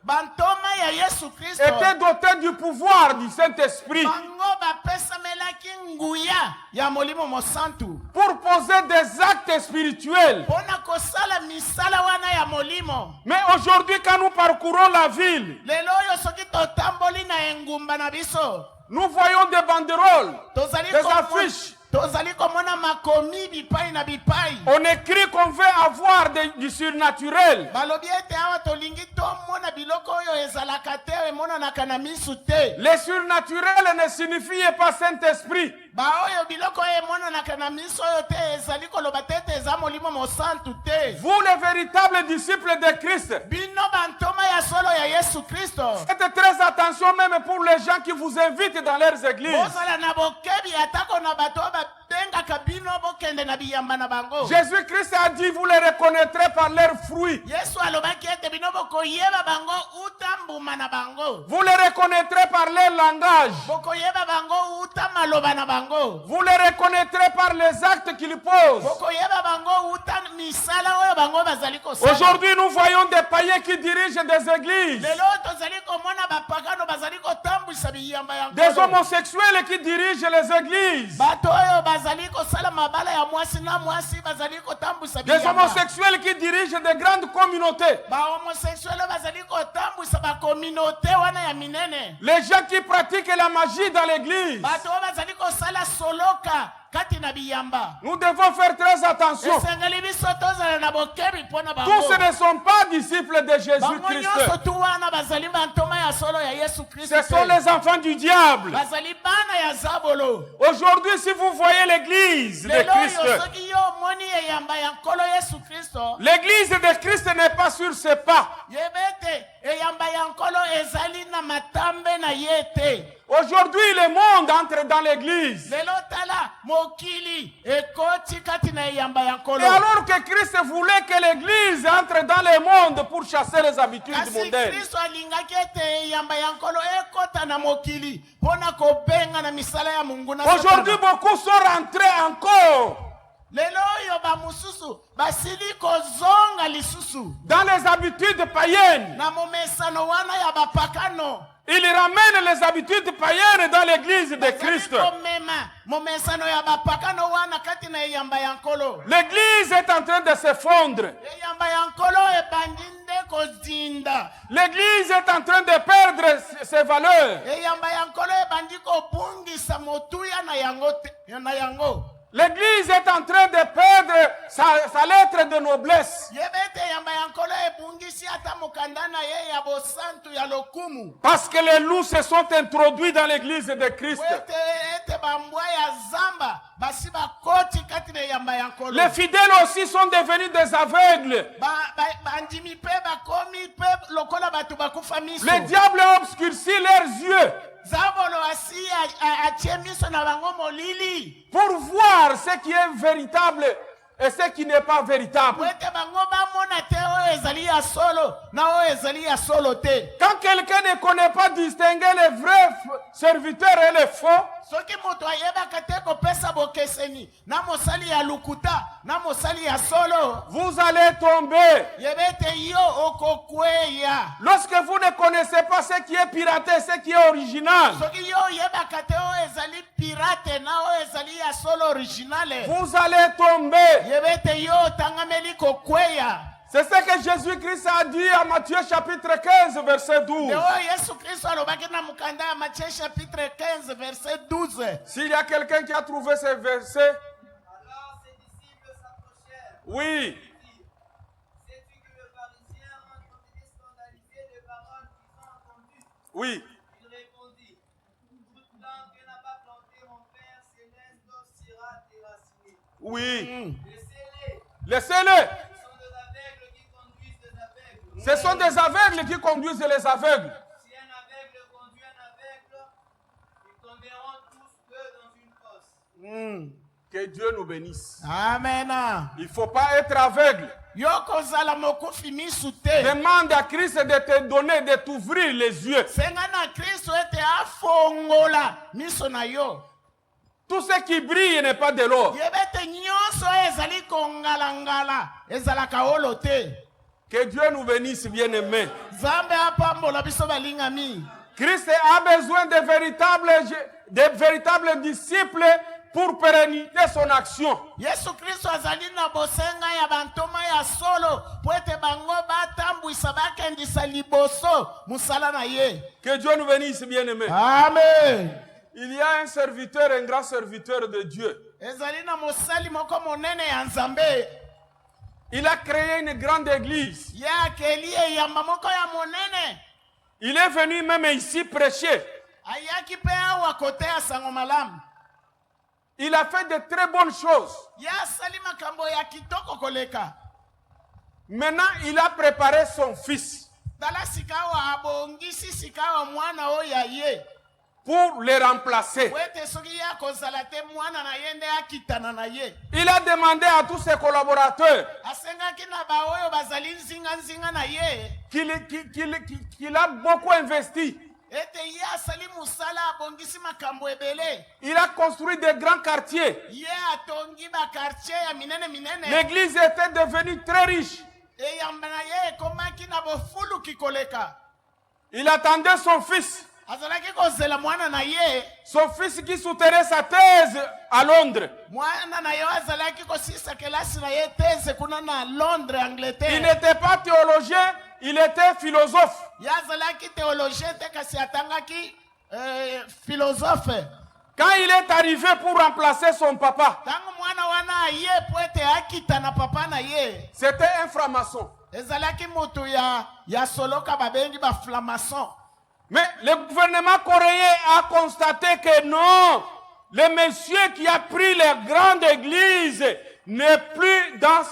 bantoma ya Yesu Kristo. étaient dotés du pouvoir du Saint-Esprit Bango bapesamelaki nguya ya molimo mosantu. pour poser des actes spirituels. Pona kosala misala wana ya molimo. Mais aujourd'hui, quand nous parcourons la ville, Lelo oyo soki totamboli na engumba na biso. nous voyons des banderoles, Tozali des komona- affiches. Tozali komona makomi bipai na bipai. On écrit qu'on veut avoir du surnaturel. Balobi ete awa tolingi tomona biloko oyo ezalaka te emonanaka na misu te. Le surnaturel ne signifie pas Saint-Esprit. Baoyo biloko oyo emonanaka na misu oyo te ezali koloba te ete eza molimo mosantu te. Vous, les véritables disciples de Christ, Bino bantoma ya solo ya Yesu Kristo. faites très attention même pour les gens qui vous invitent dans leurs églises. Bozala na bokebi atako na bato oyo babengaka bino bokende na biyamba na bango. Jésus-Christ a dit, vous les reconnaîtrez par leurs fruits. Yesu alobaki ete bino bokoyeba bango uta mbuma na bango. Vous les reconnaîtrez par leur langage. Bokoyeba bango uta maloba na bango. Vous les reconnaîtrez par les actes qu'ils posent. Bokoyeba bango uta misala oyo bango bazali kosala. Aujourd'hui, nous voyons des païens qui dirigent des églises, Lelo tozali komona bapagano bazali kotambwisa biyamba ya des nkolo. homosexuels qui dirigent les églises. Bato oyo bazali kosala mabala ya mwasi na mwasi bazali kotambusa Des biyamba. homosexuels qui dirigent de grandes communautés. Ba homosexuels bazali kotambusa ba communauté wana ya minene. Les gens qui pratiquent la magie dans l'église. Bato bazali kosala soloka kati na biyamba. Nous devons faire très attention. Esengeli biso tozala na bokebi pona bango. Tous ce ne sont pas disciples de Bango Jésus-Christ. nyonso tu wana bazali bantoma ya solo ya Yesu Kristo. Ce sont les enfants du diable. Bazali bana ya zabolo. Aujourd'hui, si vous voyez l'église de Lelo Christ, yo soki yo moni eyamba ya nkolo Yesu Kristo. l'église de Christ n'est pas sur ses pas. Yebete eyamba ya nkolo ezali na matambe na yete. Aujourd'hui, le monde entre dans l'église. Lelo tala mokili ekoti kati na eyamba ya nkolo. Et alors que Christ voulait que l'église entre dans le monde pour chasser les habitudes Kasi mondaines. Kristo alingaki ete eyamba ya nkolo ekota na mokili pona kobenga na misala ya Mungu na Aujourd'hui, Satana. beaucoup sont rentrés encore Lelo oyo bamususu basili kozonga lisusu dans les habitudes païennes. na momesano wana ya bapakano. Ils ramènent les habitudes païennes dans l'église de Christ. Komema momesano ya bapakano wana kati na eyamba ya nkolo. L'église est en train de s'effondrer. Eyamba ya nkolo ebandi nde kozinda. L'église est en train de perdre ses valeurs. Eyamba ya nkolo ebandi kobungisa motuya na yango. L'église est en train de perdre sa lettre de noblesse. Yebete eyamba ya nkolo ebungisi ata mokanda na ye ya bosantu ya lokumu. Parce que les loups se sont introduits dans l'église de Christ. Ete bambwa ya zamba basi bakoti kati na eyamba ya nkolo. Les fidèles aussi sont devenus des aveugles. Bandimi pe bakomi pe lokola batu bakufa miso. Le diable a obscurci leurs yeux Zabolo asi atie miso na bango molili. pour voir ce qui est véritable et ce qui n'est pas véritable. Wete bango bamona te oyo ezali ya solo na oyo ezali ya solo te. Quand quelqu'un ne connaît pas distinguer les vrais serviteurs et les faux, Soki moto ayebaka te kopesa bokeseni na mosali ya lukuta na mosali ya solo. vous allez tomber. Yebete yo okokweya. Lorsque vous ne connaissez pas ce qui est piraté, ce qui est original, Soki yo oyebaka te oyo ezali pirate na oyo ezali ya solo originale. vous allez tomber. Yebete yo tangameli kokweya. C'est ce que Jésus-Christ a dit à Matthieu chapitre 15, verset 12. Leo Yesu Kristo alobaki na mukanda ya Matthieu chapitre 15 verset 12. S'il y a quelqu'un qui a trouvé ce verset, Alors ses disciples s'approchèrent. oui. Sais-tu que le pharisien ont été scandalisés des paroles qu'ils ont entendues? Oui. Il répondit, toute langue que n'a pas planté mon Père céleste sera déracinée. Oui. Laissez-les. Laissez-les. Ce sont des aveugles qui conduisent des aveugles. Ce sont des aveugles qui conduisent les aveugles. Si un aveugle conduit un aveugle, ils tomberont tous deux dans une fosse. Que Dieu nous bénisse. Amen. Il ne faut pas être aveugle. Yoko zala mokufi misu te. Demande à Christ de te donner, de t'ouvrir les yeux. Senga na Kristo ete afongola miso na yo. Tout ce qui brille n'est pas de l'or. Yebete nyonso ezali kongalangala ezalaka olo te. Que Dieu nous bénisse, bien-aimés. Zambe apambola biso balingami. Christ a besoin de véritables disciples pour pérenniser son action. Yesu Kristo azali na bosenga ya bantoma ya solo po ete bango batambwisa bakendisa liboso musala na ye. Que Dieu nous bénisse, bien-aimés. Amen. Il y a un serviteur, un grand serviteur de Dieu. Ezali na mosali moko monene ya Nzambe. Il a créé une grande église. Ya kelie ya moko ya monene. Il est venu même ici prêcher. Ayaki pe awa kote ya sango malamu. Il a fait de très bonnes choses. Ya sali makambo ya kitoko koleka. Maintenant, il a préparé son fils Dala sikawa abongisi sikawa mwana oya ye. pour le remplacer. Wete soki ya kozala te mwana na ye nde akitana na ye. Il a demandé à tous ses collaborateurs Asengaki na ba oyo bazali nzinga na ye. qu'il a beaucoup investi. Ete ye asali musala abongisi makambo ebele. Il a construit des grands quartiers. Ye atongi ba quartier ya minene minene. L'église était devenue très riche. E yamba na ye ekomaki na bofulu kikoleka. Il attendait son fils. azalaki kozela mwana na ye. Son fils qui soutenait sa thèse à Londres. Mwana na ye azalaki kosisa kelasi na ye thèse kuna na Londres, Angleterre. Il n'était pas théologien, il était philosophe. Ye azalaki théologien te kasi atangaki philosophe. Quand il est arrivé pour remplacer son papa, Tango mwana wana ye poete akita na papa na ye. c'était un franc-maçon. Ezalaki mutu ya soloka babengi ba flamason. Mais le gouvernement coréen a constaté que non, le monsieur qui a pris les grandes églises n'est plus dans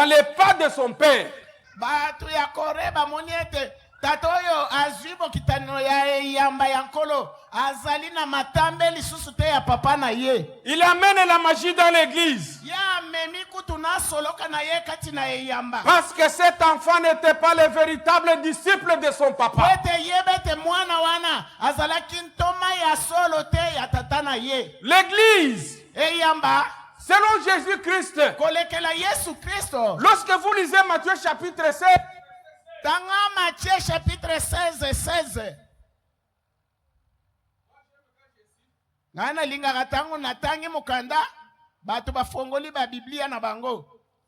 les pas de son père. Batu ya Corée bamoni ete tata oyo azwi bokitano ya yamba ya nkolo azali na matambe lisusu te ya papa na ye. Il amène la magie dans l'église. Ya memi kutu na soloka na ye kati na yamba. Parce que cet enfant n'était pas le véritable disciple de son papa. Ete yebete mwana wana azalaki ntoma ya solo te ya tata na ye. L'église, Yamba selon Jésus-Christ, kolekela Yesu Kristo. lorsque vous lisez Matthieu chapitre 16, Tanga Matthieu chapitre 16. Ngana lingaka tango natangi mukanda batu bafongoli ba Biblia na bango.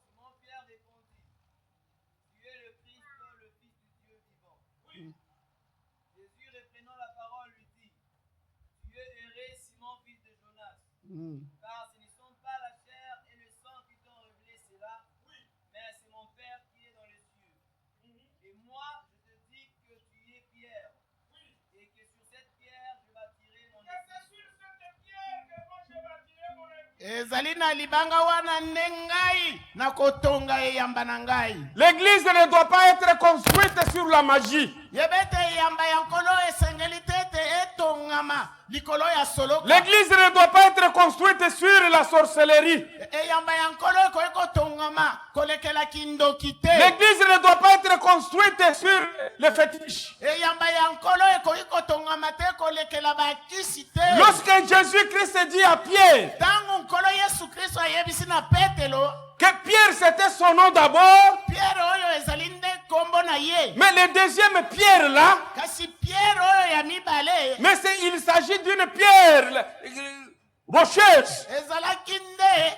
Simon Pierre répondit, tu es le Christ, le Fils du Dieu vivant. Oui. Jésus reprenant la parole lui dit, tu es heureux Simon, fils de Jonas, car ce ne sont pas la chair et le sang qui t'ont révélé cela, mais c'est mon Père qui est dans les cieux. Et moi, je te dis que tu es Pierre, et que sur cette pierre, je bâtirai mon église. Ezali na libanga wana nengai na kotonga yamba na ngai. l'église ne doit pas être construite sur la magie. Yebete yamba ya nkolo esengeli tete etongama likolo ya soloka. L'église ne doit pas être construite sur la sorcellerie. Yamba ya nkolo eko tongama kolekela kindoki te. L'église ne doit pas être construite sur le fétiche. Yamba ya nkolo eko tongama te kolekela bakisi te. Lorsque Jésus-Christ dit à Pierre Tango nkolo Yesu Kristo ayebisi na Petelo que Pierre c'était son nom d'abord, Pierre oyo ezali nde kombo na ye. mais le deuxième Pierre là, Kasi Pierre oyo ya mibale mais il s'agit d'une pierre rocheuse. ezalaki nde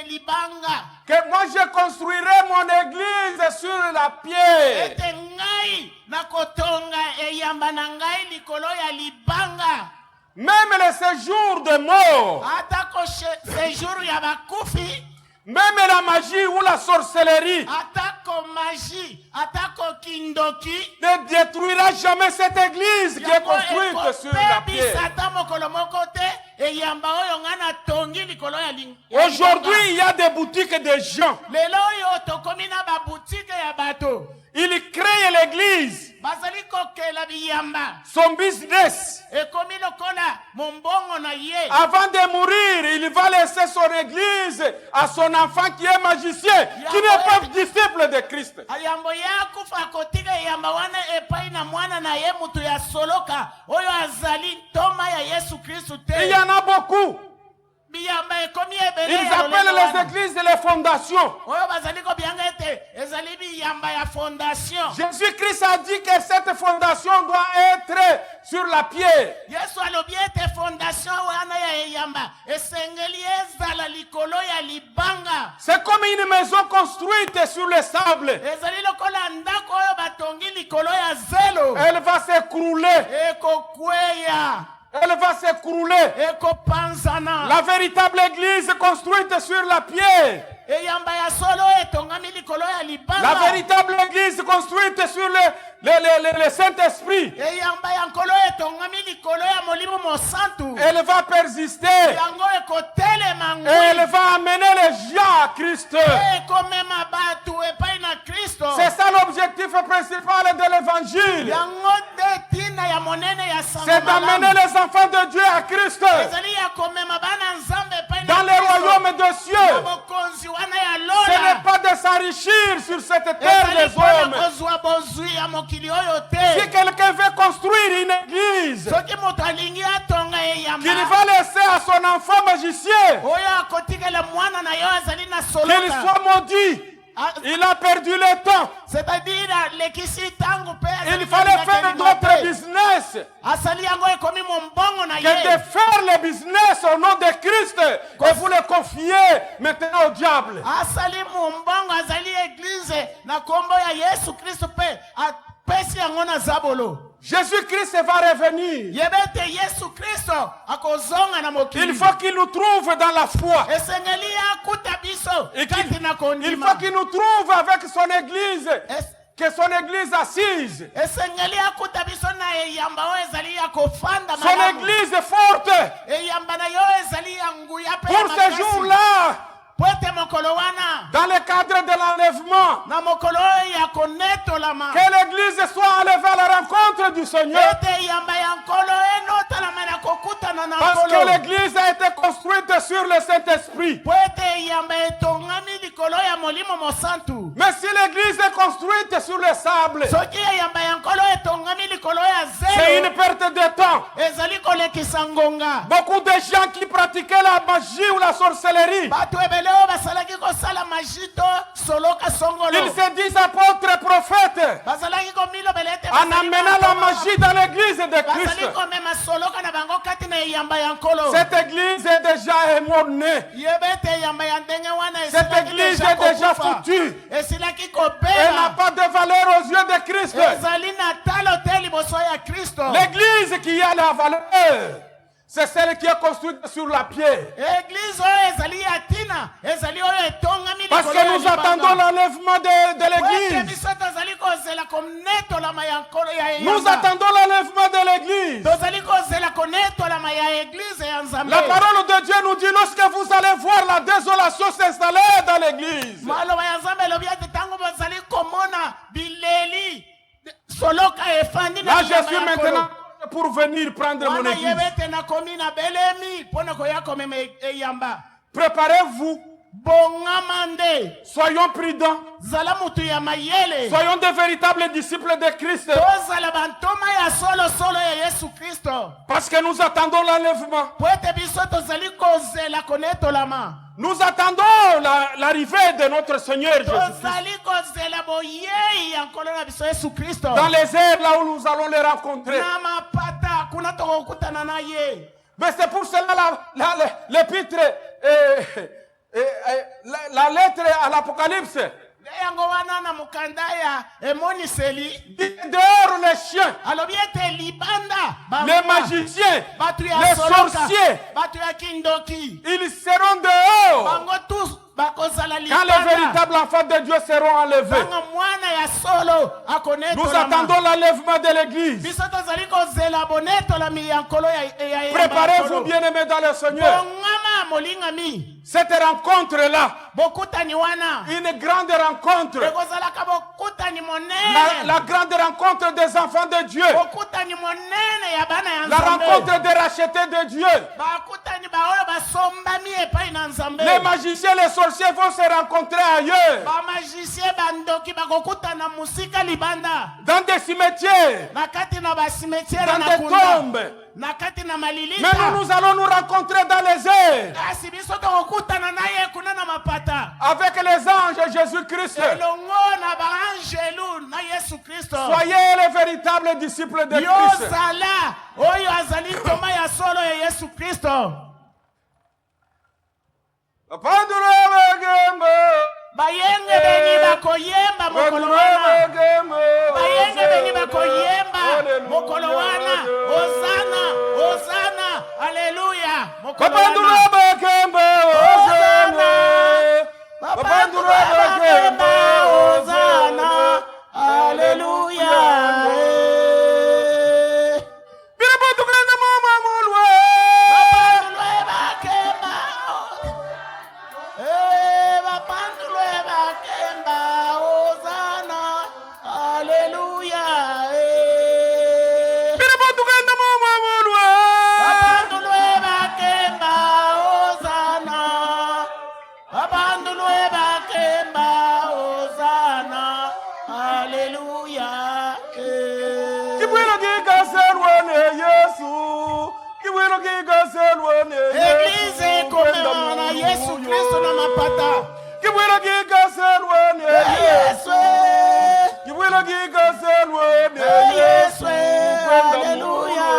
libanga. Que moi je construirai mon église sur la pierre. Ete ngai na kotonga eyamba na ngai likolo ya libanga. Même le séjour de mort, Atako séjour ya bakufi, même la magie ou la sorcellerie atako magie, atako kindoki ne détruira jamais cette église qui est construite sur la pierre. Sata mokolo moko te eyamba oyo ngana tongi likolo ya Aujourd'hui, il y a des boutiques de gens. lelo oyo tokomi na ba boutique ya bato. Ils créent l'église, Bazali kokela biyamba. son business. Ekomi lokola mombongo na ye. Avant de mourir, il va laisser son église à son enfant qui est magicien, qui n'est pas disciple de Christ. Ayambo ya kufa kotika yamba wana epai na mwana na ye mutu ya soloka oyo azali toma ya Yesu Kristo te. Il y en a beaucoup. Biyamba ekomi ebele. Ils appellent les églises les fondations. Oyo bazali ko bianga ete ezali biyamba ya fondation. Jésus-Christ a dit que cette fondation doit être sur la pierre. Yesu alobi ete fondation wana ya yamba esengeli ezala likolo ya libanga. C'est comme une maison construite sur le sable. Ezali lokola ndako oyo batongi likolo ya zelo. Elle va s'écrouler. Ekokweya. Elle va s'écrouler. Ekopanzana. La véritable église construite sur la pierre. Eyamba ya solo etongami likolo ya libanga. La véritable église construite sur le Saint-Esprit. Eyamba ya nkolo etongami likolo ya molimo mosantu. Elle va persister. Yango ekotelema ngui. Et elle va amener les gens à Christ. Ekomema batu epai na Kristo. C'est ça l'objectif principal de l'évangile. Yango de tina ya monene ya sango. C'est d'amener les enfants de Dieu à Christ. Ezali ya komema bana nzambe epai na Dans les royaumes des cieux. bokonzi wana ya Ce lola. n'est pas de s'enrichir sur cette terre des hommes. Kozwa bozwi ya mokili oyo te. Si quelqu'un veut construire une église Soki moto alingi atonga eyamba. qu'il va laisser à son enfant magicien, Oyo akotikela mwana na yo azali na qu'il soloka. soit maudit, Il a perdu le temps. C'est-à-dire lekisi tangu pe Il fallait faire d'autres business asali yango ekomi mombongo na que ye de faire le business au nom de Christ et vous le confier maintenant au diable. asali mombongo azali église na kombo ya Yesu Kristo pe apesi yango na zabolo. Jésus-Christ va revenir. Yebete Yesu Kristo akozonga na mokili. Il faut qu'il nous trouve dans la foi. Esengeli akuta biso Et kati na il kondima. faut qu'il nous trouve avec son église. Que son église assise. Esengeli akuta biso na eyamba o ezali ya kofanda Son malamu. église forte. Eyamba na yo ezali ya nguya pe Pour ce jour-là, poete mokolo wana dans le cadre de l'enlèvement, na mokolo ya konetolama. que l'église soit enlevée à la rencontre du Seigneur. Ete yamba ya nkolo enotalama na kokutana na Parce nkolo. que l'église a été construite sur le Saint-Esprit. Poete yamba etongami likolo ya molimo mosantu. Mais si l'église est construite sur le sable, Soki yamba ya nkolo etongami likolo ya c'est une zelo. perte de temps. Ezali kolekisa ngonga. Beaucoup de gens qui pratiquaient la magie ou la sorcellerie, Bato ebele o basalaki kosala majito soloka songolo. ils se disent apôtres, prophètes, Bazalaki komilo belete en amenant la magie dans l'église de Christ. Bazali komema soloka na bango kati na yamba ya nkolo. Cette église est déjà émonnée. Yebete yamba ya ndenge wana Cette esilaki église est déjà kokufa. foutue. Esilaki Elle n'a kobela. pas de valeur aux yeux de Christ. Ezali na talo te liboso ya Kristo. L'église qui a la valeur, c'est celle qui est construite sur la pierre. Église oyo ezali ya tina. Ezali oyo etongami Parce likolo que ya nous attendons libanga. l'enlèvement de Poete l'église. biso tozali kozela konetolama ya nkolo ya Nous eyamba. attendons l'enlèvement de l'église. Tozali kozela konetolama ya église ya Nzambe. La parole de Dieu nous dit, lorsque vous allez voir la désolation s'installer dans l'église, Maloba ya Nzambe elobi ete tango bozali komona bileli soloka efandi na là je bilamba suis ya maintenant nkolo. pour venir prendre mon Wana église. yebete nakomi na belemi mpona koya komema eyamba. Préparez-vous, Bongama nde. soyons prudents, Zala mutu ya mayele. soyons de véritables disciples de Christ, Tozala bantoma ya solo ya Yesu Kristo. parce que nous attendons l'enlèvement. Po ete biso tozali kozela konetolama. Nous attendons l'arrivée de notre Seigneur Jésus-Christ. Tozali kozela boyei ya nkolo na biso Yesu Kristo. Dans les airs, là où nous allons les rencontrer. Na mapata kuna tokokutana na ye. Mais c'est pour cela l'épître, la lettre à l'Apocalypse. Yango wana na mukanda ya emoniseli. Dehors les chiens, Alobi ete libanda. les magiciens, Batu ya les soloka. sorciers, Batu ya kindoki. ils seront dehors Bango tous bakozala quand libanda. les véritables enfants de Dieu seront enlevés. Banga mwana ya solo akonetolama. Nous attendons l'enlèvement de l'église. Biso tozali kozela bonetolami ya nkolo ya Préparez-vous, bien-aimés dans le Seigneur. Bongama molingami. Cette rencontre-là, Bokutani wana. une grande rencontre, Ekozalaka bokutani monene. la grande rencontre des enfants de Dieu, Bokutani monene ya bana ya la Nzambe. rencontre des rachetés de Dieu. Bakutani baoyo basombami epai na Nzambe. Les magiciens, les sorciers vont se rencontrer ailleurs, Bamagicien bandoki bakokutana musika libanda. dans des cimetières, Na kati na basimetiere dans na des kunda. tombes. Na kati na malilita. Mais nous allons nous rencontrer dans les airs Kasi biso tokokutana na ye kuna na mapata. avec les anges Jésus-Christ. Elongo na baangelu na Yesu Kristo. Soyez les véritables disciples de Yo Christ. zala oyo azali toma ya solo ya Yesu Kristo. Bayenge beni bakoyemba mokolo wana. Bayenge beni bakoyemba mokolo wana. Hosana, Hosana, Haleluya. Mokolo wana. Hosana. Babandula bakemba Hosana. Haleluya. Babandulwe bakemba. Babandulwe bakemba Hosana. Haleluya. Babandulwe bakemba Yesu, Alléluia.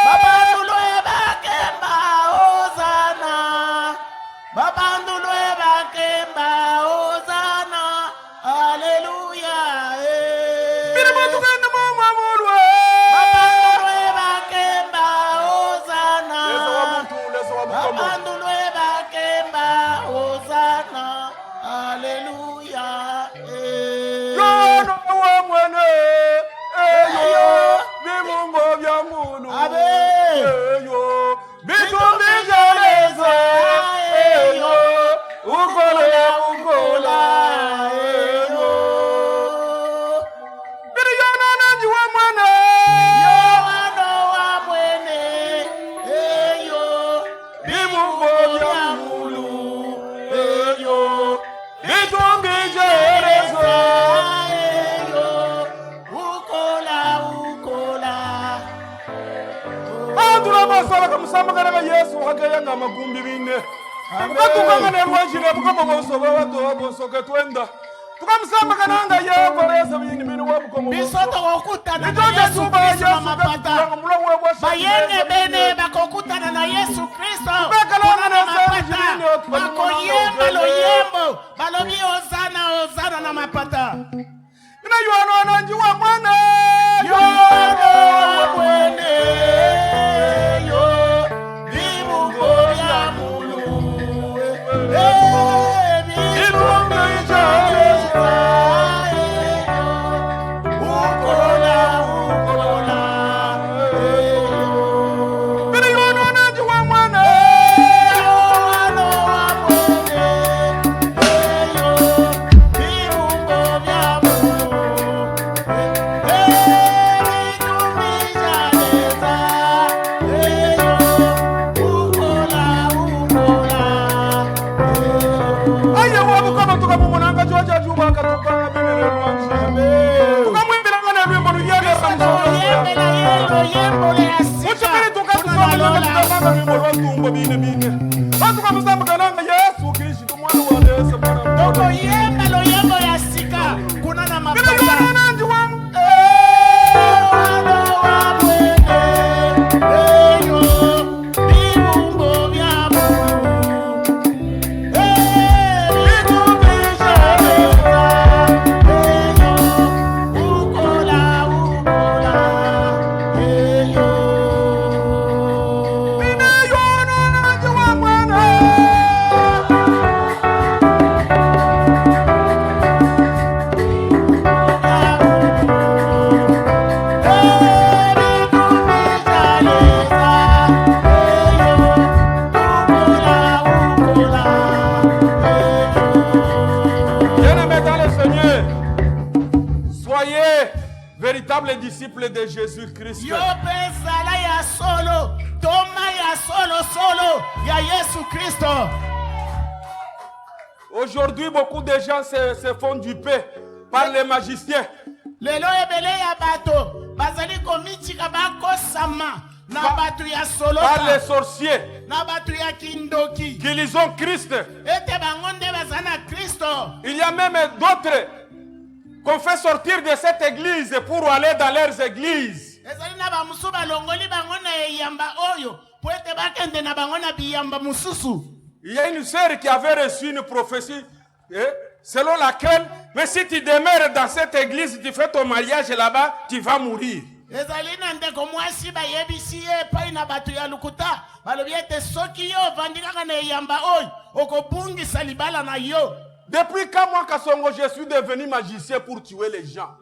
Babandulwe bakemba Hosanna. Babandulwe bakemba Hosanna. Alléluia. Babandulwe bakemba Hosanna. Babandulwe bakemba Hosanna. Alléluia. Yesu hakayanga magumbi bine tukatungana rwajire tukabogosoba watobosoke twenda tukamsamba kananga yego Yesu bini bini wabukomo bisoto wakutana na Yesu Kristo na mapata bayene bene bakokutana na Yesu Kristo kuna na mapata bakoyemba loyembo balobi Hosana Hosana na mapata ina yuano ananjiwa mwana yuano mwene véritable disciple de Jésus-Christ. Aujourd'hui, beaucoup de gens se font duper par les magiciens. Par les sorciers qui lisent Christ. Il y a même d'autres qu'on fait sortir de cette église pour aller dans leurs églises. Il y a une sœur qui avait reçu une prophétie selon laquelle, mais si tu demeures dans cette église, tu fais ton mariage là-bas, tu vas mourir. Depuis quand moi, Kasongo, je suis devenu magicien pour tuer les gens?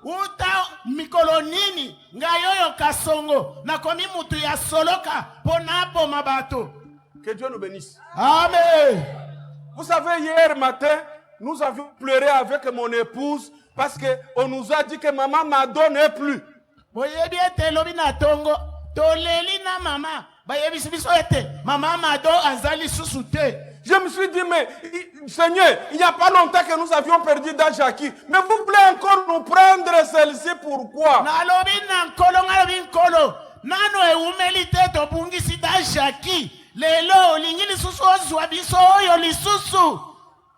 Que Dieu nous bénisse. Amen. Vous savez, hier matin, nous avions pleuré avec mon épouse parce qu'on nous a dit que maman m'a donné plus. Je me suis dit, mais Seigneur, il n'y a pas longtemps que nous avions perdu dans Jackie. Mais vous voulez encore nous prendre celle-ci, pourquoi?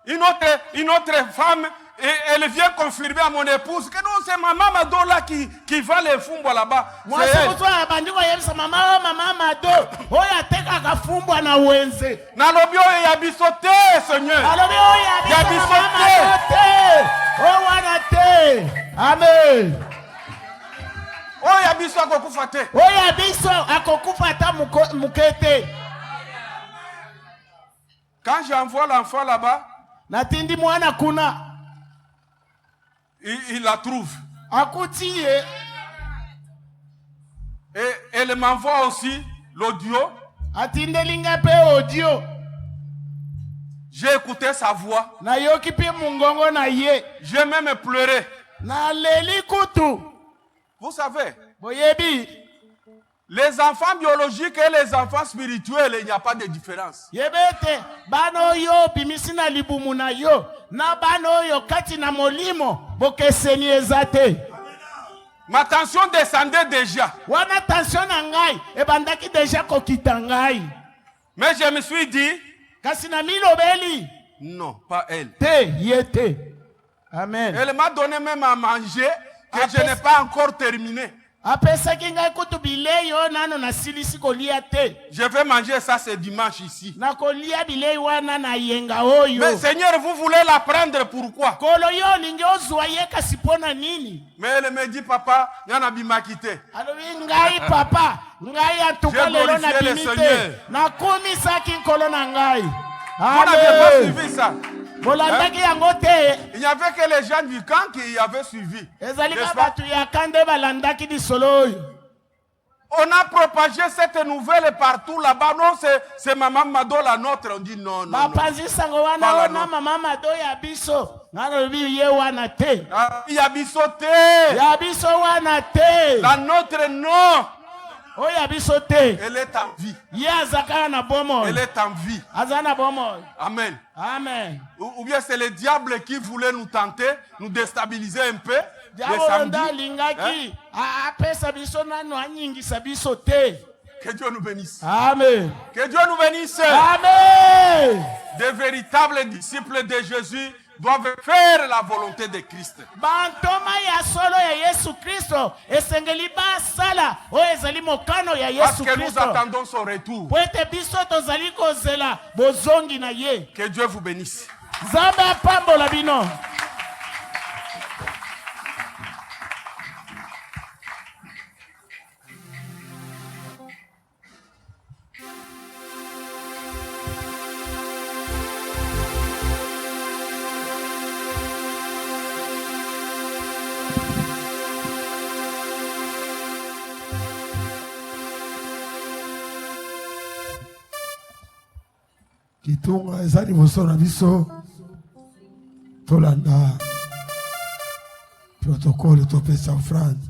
Une autre femme, et elle vient confirmer à mon épouse que non, c'est maman Mado là qui vend les fumbwa là-bas. Moi, c'est elle. Maman Mado. Oya teka kafumbwa na wenze. Nalobi oyo ya biso te, Seigneur. Nalobi oyo ya biso te. O wana te. Amen. Oyo ya biso akokufa te. Oyo ya biso akokufa ta mukete. Quand j'envoie l'enfant là-bas, natindi mwana kuna, il la trouve. Akuti et elle m'envoie aussi l'audio. Atindelinga pe audio. J'ai écouté sa voix. Na yoki pe mungongo na ye. J'ai même pleuré. Na leli kutu. Vous savez, boyebi, les enfants biologiques et les enfants spirituels, il n'y a pas de différence. Yebete, bano yo bimisina libumu na yo, na bano yo kati na molimo, bokeseni ezate. Ma tension descendait déjà. Wana tension na ngai, ebandaki déjà kokita ngai. Mais je me suis dit, kasi na milobeli, non, pas elle. Te, yete. Amen. Elle m'a donné même à manger que je n'ai pas encore terminé. Je vais manger ça ce dimanche ici. Mais Seigneur, vous voulez la prendre pourquoi? Mais elle me dit, papa, il y en a bimakité. J'ai glorifié le Seigneur. Vous n'avez pas suivi ça. Il n'y avait que les gens du camp qui avaient suivi. On a propagé cette nouvelle partout là-bas. Non, c'est Maman Mado la nôtre. On dit non, non, non. Pas la nôtre. La nôtre, non. Elle est en vie. Elle est en vie. Amen. Amen. Ou bien c'est le diable qui voulait nous tenter, nous déstabiliser un peu. Que Dieu nous bénisse. Amen. Que Dieu nous bénisse. Amen. Des véritables disciples de Jésus doivent faire la volonté de Christ. Parce que nous attendons son retour. Que Dieu vous bénisse. Kitunga ezali bosona biso tolanda protocole topesa offrande.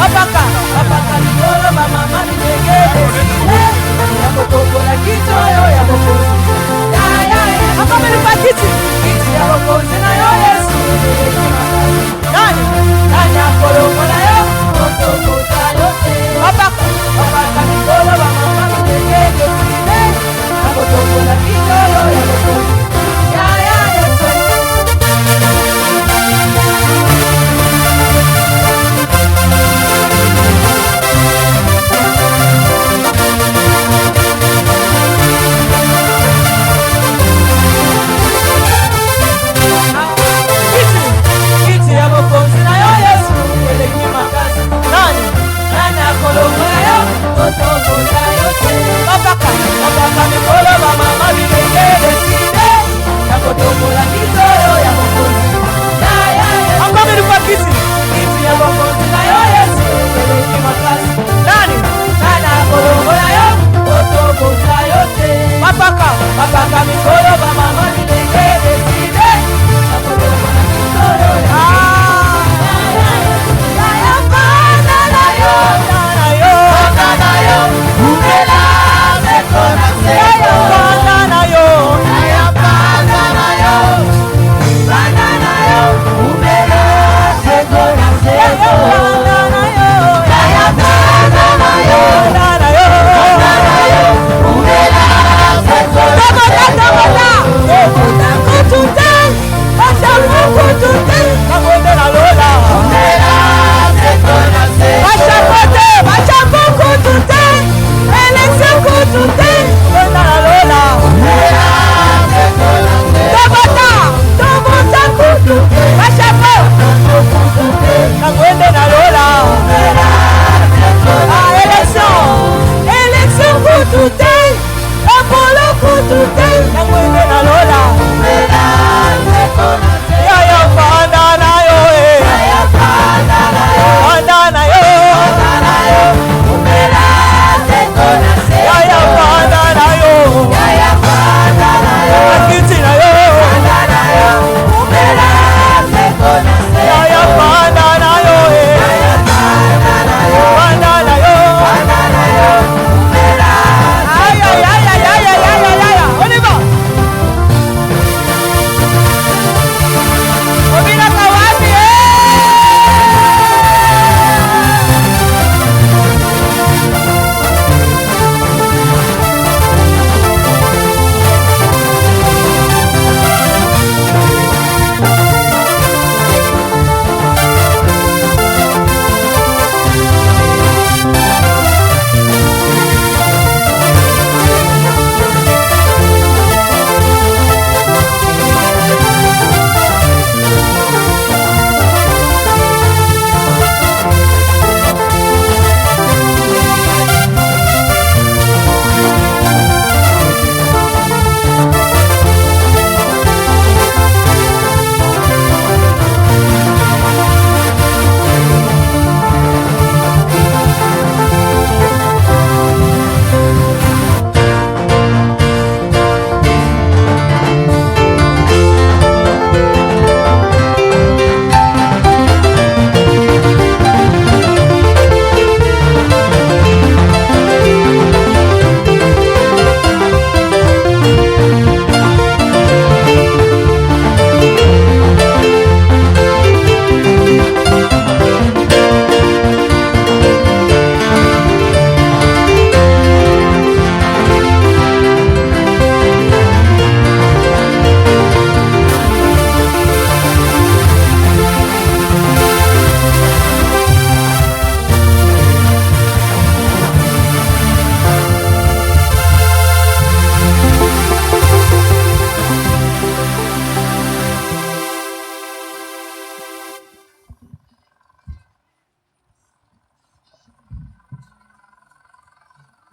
Apaka, apaka, apaka, apaka, apaka, apaka, apaka, apaka,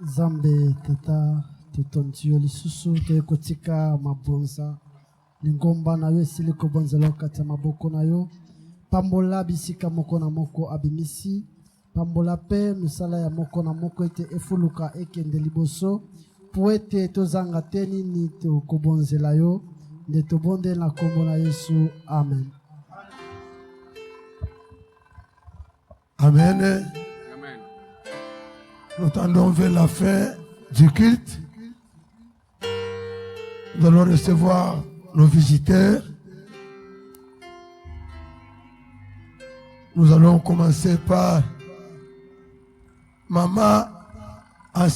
Zambe tata tutontiyo lisusu toyekotika mabonza lingomba na yo esili kobonzela kati ya maboko na yo pambola bisika moko na moko abimisi pambola pe misala ya moko na moko ete efuluka ekende liboso po ete tozanga te nini tokobonzela yo nde tobonde na kombo na Yesu amen. Amen. Amen. Nous tendons vers la fin du culte. Nous allons recevoir nos visiteurs. Nous allons commencer par Maman